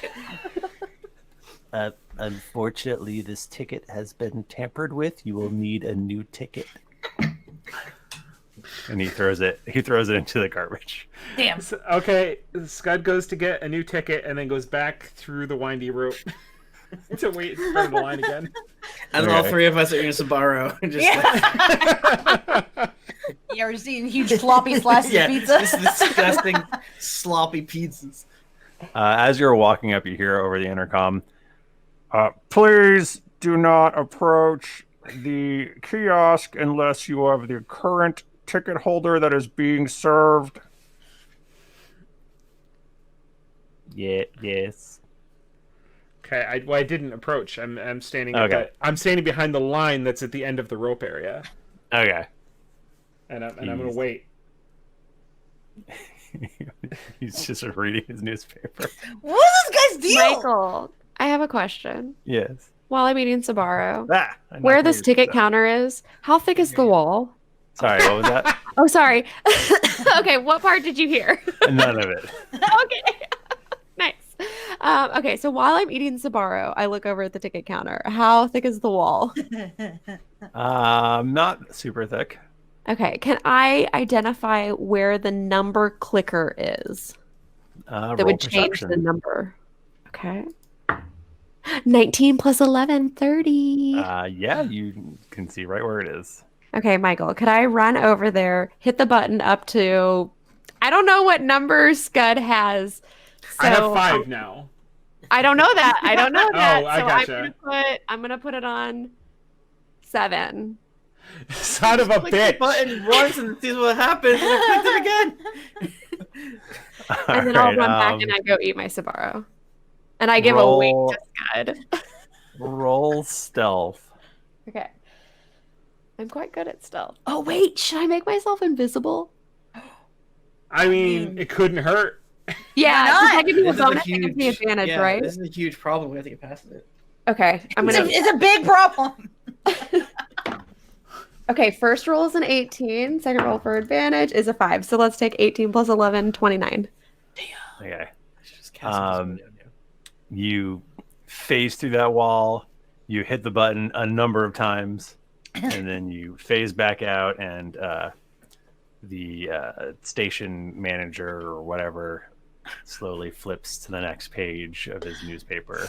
Unfortunately, this ticket has been tampered with. You will need a new ticket. And he throws it into the garbage. Damn. Okay, Skud goes to get a new ticket and then goes back through the windy rope to wait for the line again. And all three of us are in Subaru. Just You ever seen huge floppy slices of pizza? Just disgusting, sloppy pizzas. As you're walking up, you hear over the intercom, please do not approach the kiosk unless you have the current ticket holder that is being served. Yes. Okay, I didn't approach. I'm standing. Okay. I'm standing behind the line that's at the end of the rope area. Okay. And I'm gonna wait. He's just reading his newspaper. What is this guy's deal? Michael, I have a question. Yes. While I'm eating Sbarro, I know where this who ticket that. counter is, how thick is the wall? Sorry, what was that? Oh, sorry. Okay, what part did you hear? None of it. Okay. Nice. Okay, so while I'm eating Sbarro, I look over at the ticket counter. How thick is the wall? Not super thick. Okay, can I identify where the number clicker is that Roll would change the perception. number? Okay. 19 plus 11, 30. Yeah, you can see right where it is. Okay, Michael, could I run over there, hit the button up to, I don't know what number Scud has. So I have 5 now. I don't know that. I don't know that. Oh, I so gotcha. I'm gonna put it on 7. Son of a Click the bitch. button once and sees what happens, and then click it again. And then I'll run back and I go eat my Sbarro. And I give a wink to Scud. Roll stealth. Okay. I'm quite good at stealth. Oh wait, should I make myself invisible? I mean, it couldn't hurt. Yeah, not? does that give me a This is a bonus? That gives me advantage, yeah, right? This is a huge problem. We have to get past it. Okay, I'm gonna. It's a big problem. Okay, first roll is an 18. Second roll for advantage is a 5. So let's take 18 plus 11, 29. Okay. I should just cast this one. You phase through that wall. You hit the button a number of times, and then you phase back out, and the station manager or whatever slowly flips to the next page of his newspaper.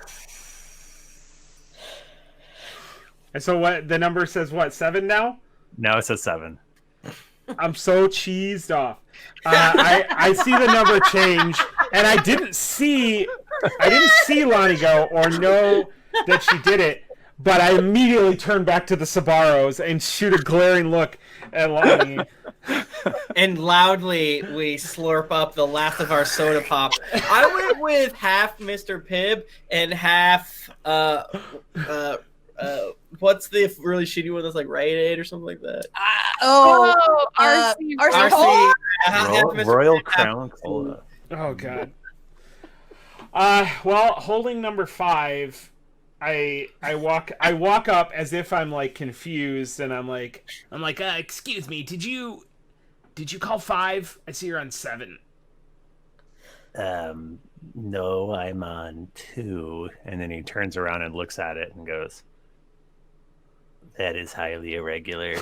And so what? The number says what? 7 now? Now it says 7. I'm so cheesed off. I see the number change, and I didn't see Lahni go or know that she did it, but I immediately turn back to the Sbarros and shoot a glaring look at Lahni. And loudly, we slurp up the last of our soda pop. I went with half Mr. Pibb and half what's the really shitty one that's like Rite Aid or something like that? RC. Cola? Half Mr. Royal Pibb, half- Crown Cola. Oh god. Well, holding number 5, I walk up as if I'm like confused, and I'm like, excuse me, did you call 5? I see you're on 7. No, I'm on 2. And then he turns around and looks at it and goes, that is highly irregular.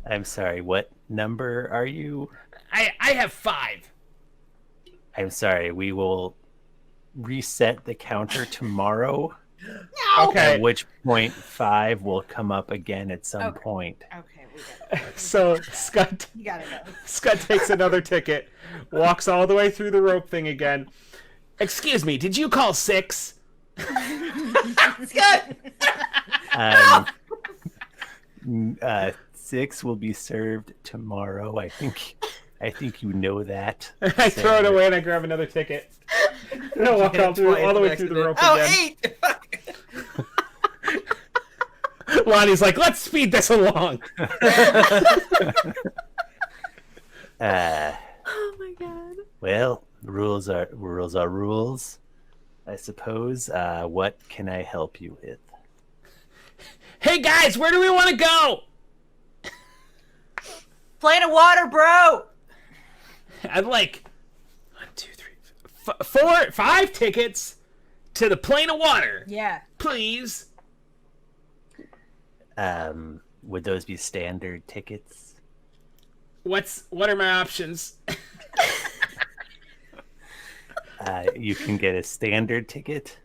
I'm sorry, what number are you? I have 5. I'm sorry, we will reset the counter tomorrow. Okay. At which point 5 will come up again at some point. Okay, we got it. So Scud You gotta go. Scud takes another ticket, walks all the way through the rope thing again. Excuse me, did you call 6? Scott! 6 will be served tomorrow. I think you know that. I throw it away and I grab another ticket. And I walk all the way through the rope again. 8! Lonnie's like, let's speed this along. Oh my god. Well, rules are rules, I suppose. What can I help you with? Hey guys, where do we want to go? Plane of water, bro! I'd like 1, 2, 3, 5 tickets to the plane of water, Yeah. please. Would those be standard tickets? What are my options? You can get a standard ticket,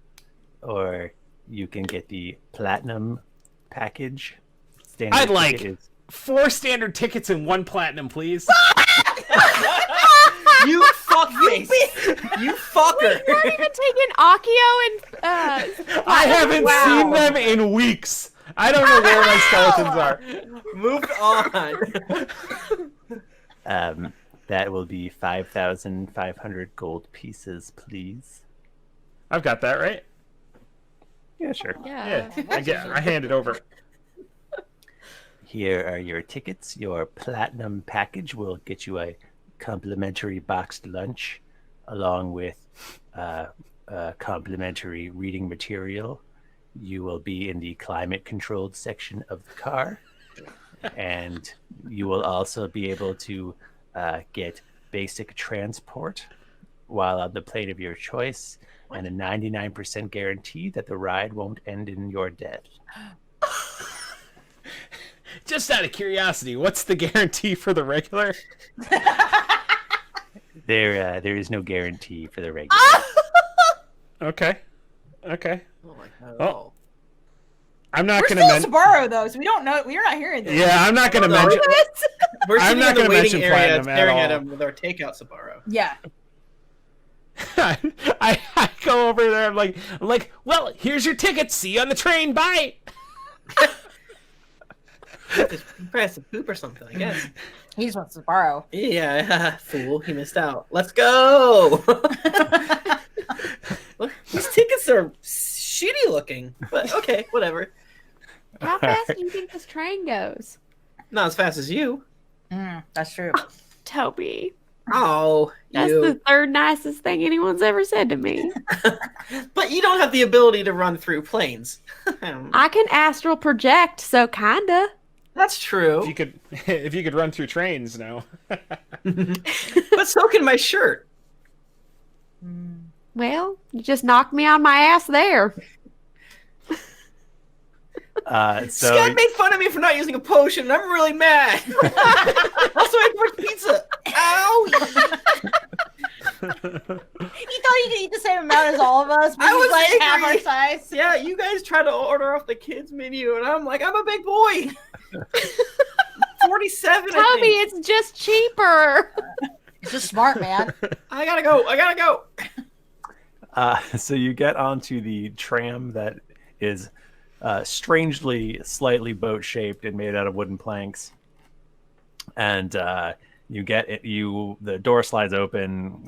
or you can get the platinum package. Standard I'd like ticket is 4 standard tickets and 1 platinum, please. You fuckface! You fucker! You're not even taking Akio and I haven't seen them in weeks. I don't know where my skeletons are. Moved on. That will be 5,500 gold pieces, please. I've got that right. Yeah, sure. Yeah. I hand it over. Here are your tickets. Your platinum package will get you a complimentary boxed lunch, along with complimentary reading material. You will be in the climate-controlled section of the car, and you will also be able to get basic transport while on the plane of your choice, and a 99% guarantee that the ride won't end in your death. Just out of curiosity, what's the guarantee for the regular? There is no guarantee for the regular. Okay. Oh my god. Oh. I'm not We're going to still mention. Sbarro though, so we don't know. We're not hearing this. Yeah, I'm not going to No, mention. We're I'm sitting not in the gonna waiting mention area platinum at staring at all. him with our takeout Sbarro. Yeah. I go over there. I'm like, well, here's your ticket. See you on the train. Bye. Just press a poop or something, I guess. He just wants Sbarro. Yeah, fool, he missed out. Let's go! Look, these tickets are shitty looking, but okay, whatever. How fast do you think this train goes? Not as fast as you. That's true. Toby. Oh, That's you. the third nicest thing anyone's ever said to me. But you don't have the ability to run through planes. I can astral project, so kinda. That's true. If you could run through trains now. But so can my shirt. Well, you just knocked me on my ass there. Scott made fun of me for not using a potion, and I'm really mad. Also, I ate pizza. Ow! He thought he could eat the same amount as all of us, but I he's was like half angry. our size. Yeah, you guys try to order off the kids menu, and I'm like, I'm a big boy. 47. Toby, it's just cheaper. He's just smart, man. I gotta go. So you get onto the tram that is strangely slightly boat-shaped and made out of wooden planks. And you get it. The door slides open.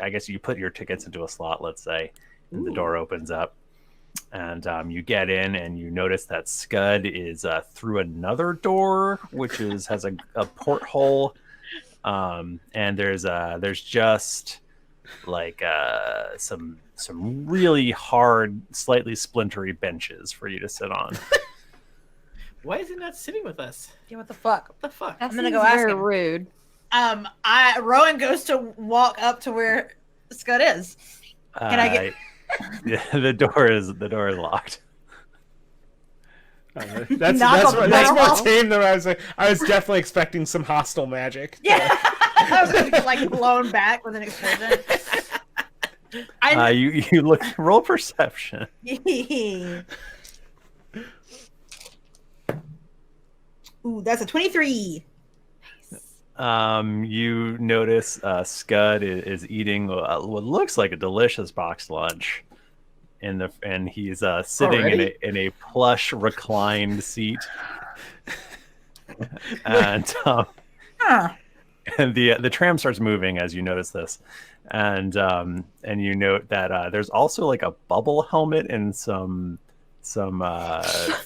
I guess you put your tickets into a slot, let's say, and the door opens up. And you get in, and you notice that Skud is through another door, which has a porthole. And there's just like some really hard, slightly splintery benches for you to sit on. Why is it not sitting with us? Yeah, what the fuck? What the fuck? That I'm gonna seems go ask very him. rude. Rowan goes to walk up to where Scud is. Can I get? Yeah, the door is locked. That's Knock on the more door. tame than I was. I was definitely expecting some hostile magic. Yeah, I was gonna get like blown back with an explosion. You look, roll perception. Ooh, that's a 23. You notice Scud is eating what looks like a delicious boxed lunch, and he's sitting Already? in a plush reclined seat, and and the tram starts moving as you notice this, and you note that there's also like a bubble helmet and some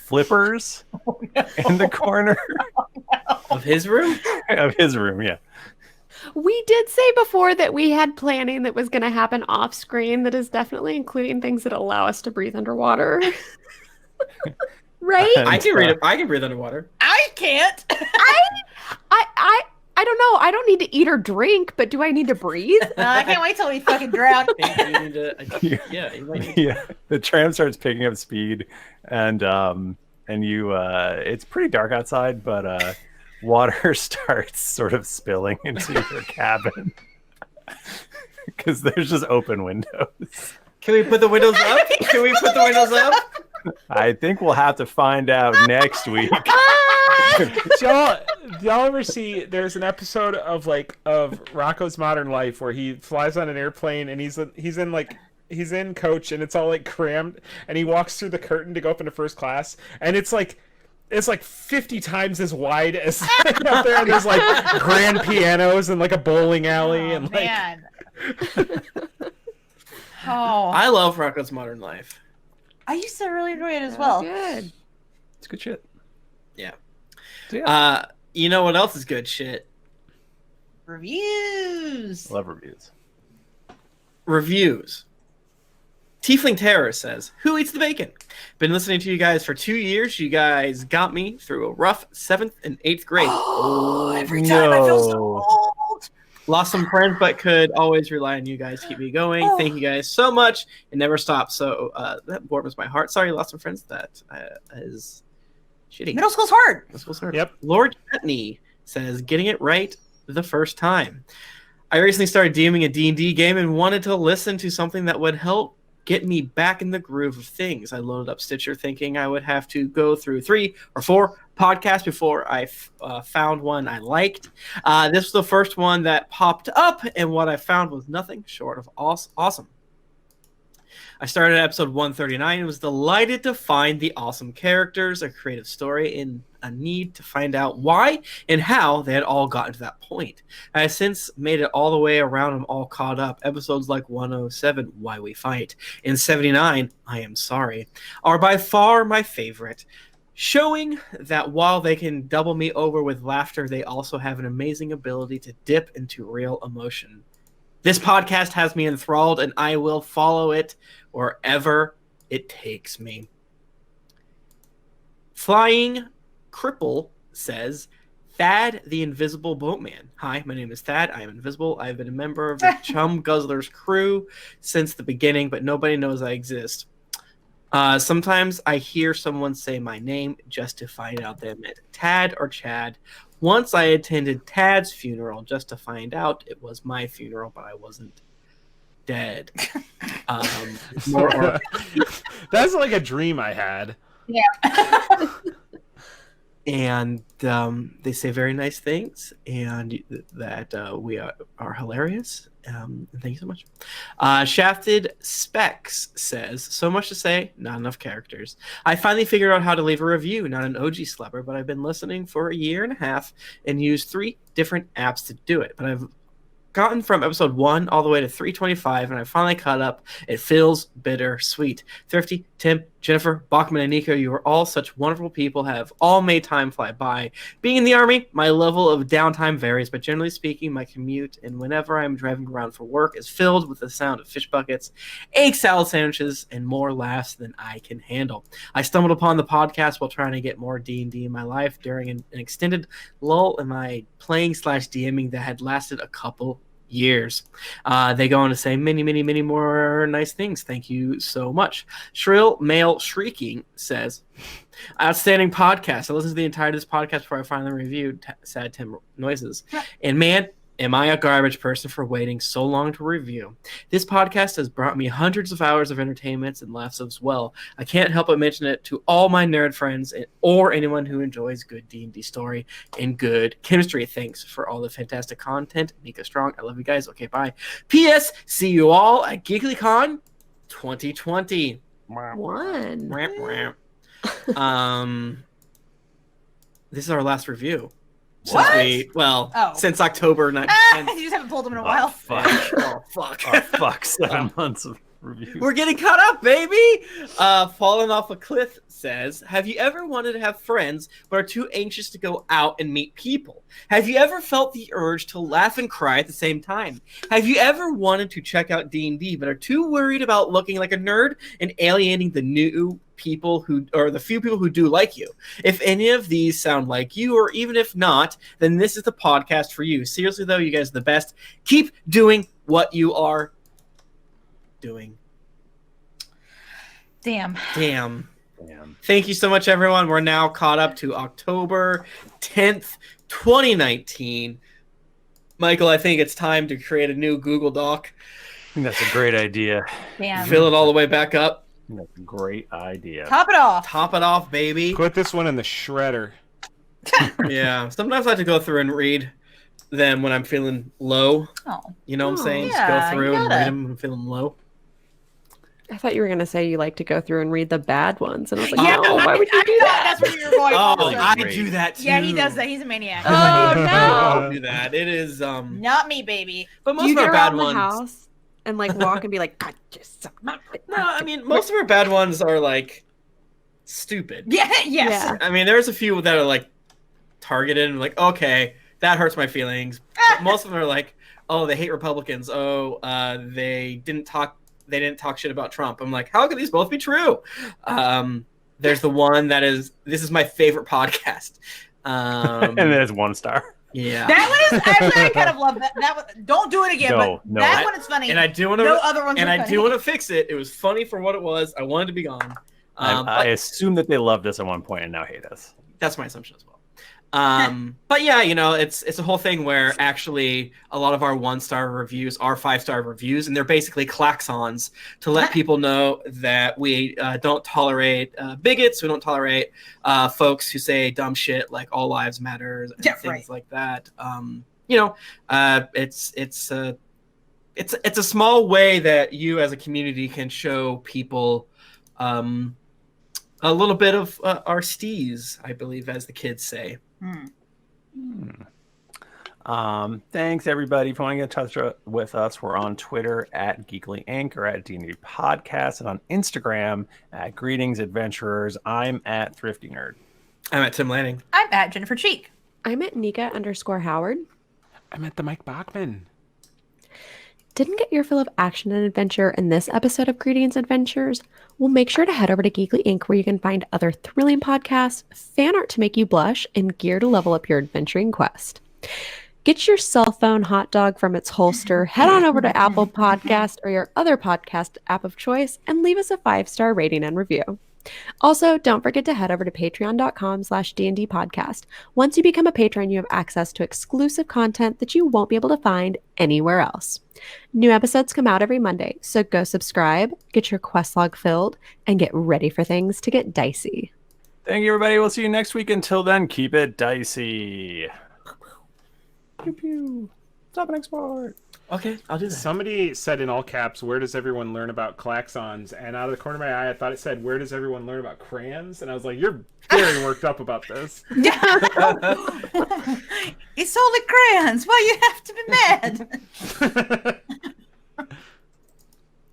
flippers in the corner Of his room? of his room. Yeah. We did say before that we had planning that was going to happen off screen that is definitely including things that allow us to breathe underwater. Right? I can breathe underwater. I can't. I don't know. I don't need to eat or drink, but do I need to breathe? No, I can't wait till we fucking drown. I think you might need Yeah, the tram starts picking up speed, and and you it's pretty dark outside, but water starts sort of spilling into your cabin because there's just open windows. Can we put the windows up? Can we put the windows up? I think we'll have to find out next week. Do y'all ever see? There's an episode of Rocko's Modern Life where he flies on an airplane and he's in coach and it's all like crammed and he walks through the curtain to go up into first class and it's like 50 times as wide as up there, and there's like grand pianos and like a bowling alley and like. Man. Oh, I love Rocko's Modern Life. I used to really enjoy it as well. Good. It's good shit. Yeah. So, yeah. You know what else is good shit? Reviews. Love reviews. Reviews. Tiefling Terror says, "Who eats the bacon? Been listening to you guys for 2 years. You guys got me through a rough 7th and 8th grade. Oh, every time I feel so old. Lost some friends, but could always rely on you guys to keep me going. Thank you guys so much. It never stops. So that warms my heart. Sorry, you lost some friends. That is shitty. Middle school's hard. Middle school's hard. Yep. Lord Chetney says, getting it right the first time. I recently started DMing a D&D game and wanted to listen to something that would help get me back in the groove of things. I loaded up Stitcher thinking I would have to go through 3 or 4 podcasts before I found one I liked. This was the first one that popped up, and what I found was nothing short of awesome. I started at episode 139 and was delighted to find the awesome characters, a creative story, and a need to find out why and how they had all gotten to that point. I have since made it all the way around and all caught up. Episodes like 107, Why We Fight, and 79, I Am Sorry, are by far my favorite, showing that while they can double me over with laughter, they also have an amazing ability to dip into real emotion. This podcast has me enthralled, and I will follow it wherever it takes me." Flying Cripple says, "Thad the Invisible Boatman. Hi, my name is Thad. I am invisible. I have been a member of the Chum Guzzlers crew since the beginning, but nobody knows I exist. Sometimes I hear someone say my name just to find out they meant Tad or Chad. Once I attended Tad's funeral just to find out it was my funeral, but I wasn't dead." That's like a dream I had. Yeah. And they say very nice things, and that we are hilarious. Thank you so much. Shafted Specs says, "So much to say, not enough characters. I finally figured out how to leave a review, not an OG slapper, but I've been listening for a year and a half and used 3 different apps to do it. But I've gotten from episode 1 all the way to 325, and I finally caught up. It feels bittersweet. Thrifty, Tim, Jennifer, Bachmann, and Nika, you are all such wonderful people, have all made time fly by. Being in the Army, my level of downtime varies, but generally speaking, my commute and whenever I'm driving around for work is filled with the sound of fish buckets, egg salad sandwiches, and more laughs than I can handle. I stumbled upon the podcast while trying to get more D&D in my life during an extended lull in my playing/DMing that had lasted a couple years. They go on to say many, many, many more nice things. Thank you so much." Shrill Male Shrieking says, "Outstanding podcast. I listened to the entirety of this podcast before I finally reviewed Sad Tim Noises. And man, am I a garbage person for waiting so long to review. This podcast has brought me hundreds of hours of entertainment and laughs as well. I can't help but mention it to all my nerd friends or anyone who enjoys good D&D story and good chemistry. Thanks for all the fantastic content. Nika Strong. I love you guys. Okay, bye. P.S. See you all at GeeklyCon 2020. One. This is our last review. What? Since October 9th. You just haven't pulled them in a while. Fuck. Oh, fuck. Oh, fuck. 7 months of reviews. We're getting caught up, baby! Falling Off a Cliff says, "Have you ever wanted to have friends but are too anxious to go out and meet people? Have you ever felt the urge to laugh and cry at the same time? Have you ever wanted to check out D&D but are too worried about looking like a nerd and alienating the new people the few people who do like you? If any of these sound like you, or even if not, then this is the podcast for you. Seriously though, you guys are the best. Keep doing what you are doing." Damn. Damn. Thank you so much, everyone. We're now caught up to October 10th, 2019. Michael, I think it's time to create a new Google Doc. I think that's a great idea. Damn. Fill it all the way back up. I think that's a great idea. Top it off. Top it off, baby. Put this one in the shredder. Yeah. Sometimes I like to go through and read them when I'm feeling low. Oh. You know what I'm saying? Yeah, Just go through you and gotta. read them when I'm feeling low. I thought you were gonna say you like to go through and read the bad ones, and I was like, Yeah, no, why would you do that? That's where you were going. Oh, also. I great. do that too. Yeah, he does that. He's a maniac. Oh I no! do that. It is Not me, baby. but Do most you of get our bad around the ones. house and like walk and be like, God, just No, I mean most of our bad ones are like stupid. Yeah, yes. Yeah. I mean, there's a few that are like targeted and like, okay, that hurts my feelings. But most of them are like, oh, they hate Republicans. Oh, they didn't talk shit about Trump. I'm like, how could these both be true? There's the one that is, this is my favorite podcast. And then it's 1 star. Yeah. That one is actually, I kind of love that. That one, don't do it again. No, but no. that one is funny. And I do want to, no other ones. and are I funny. do want to fix it. It was funny for what it was. I wanted to be gone. I assume that they loved us at one point and now hate us. That's my assumption as well. But yeah, you know, it's a whole thing where actually a lot of our 1-star reviews are 5-star reviews, and they're basically klaxons to let people know that we don't tolerate bigots, we don't tolerate folks who say dumb shit like all lives matter and Yeah, things right. like that. You know, it's a small way that you as a community can show people a little bit of our steez, I believe, as the kids say. Thanks everybody. If you want to get in touch with us, we're on Twitter at GeeklyInc or at D&D Podcast, and on Instagram at Greetings Adventurers. I'm at Thrifty Nerd. I'm at Tim Lanning. I'm at Jennifer Cheek. I'm at Nika_Howard. I'm at the Mike Bachmann. Didn't get your fill of action and adventure in this episode of Greetings Adventures? Well, make sure to head over to Geekly Inc., where you can find other thrilling podcasts, fan art to make you blush, and gear to level up your adventuring quest. Get your cell phone hot dog from its holster, head on over to Apple Podcast or your other podcast app of choice, and leave us a 5-star rating and review. Also, don't forget to head over to patreon.com/D&D podcast. Once you become a patron, you have access to exclusive content that you won't be able to find anywhere else. New episodes come out every Monday, so go subscribe, get your quest log filled, and get ready for things to get dicey. Thank you, everybody. We'll see you next week. Until then, keep it dicey. Pew pew. Stop and export. Okay, I'll do that. Somebody said in all caps, "Where does everyone learn about klaxons?" And out of the corner of my eye, I thought it said, "Where does everyone learn about crayons?" And I was like, "You're very worked up about this." It's only crayons. Why you have to be mad?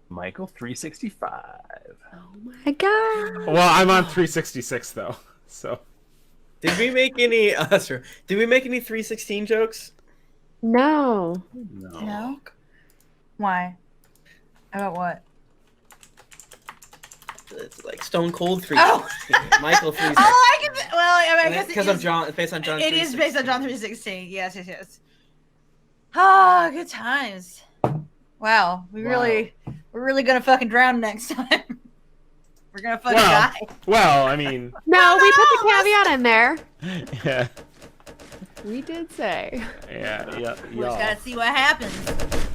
Michael 365. Oh my god. Well, I'm on 366 though, so. Did we make any? Did we make any 316 jokes? No. No. Why? About what? It's like Stone Cold 316. Oh. Michael 316. Oh, I can. Well, I mean, I guess Because of John, based on John. It is based on John 3:16. Yes. Ah, good times. Wow, we're really gonna fucking drown next time. We're gonna fucking die. Well, I mean, No, we put the caveat in there. yeah, We did say. yeah. We just gotta see what happens.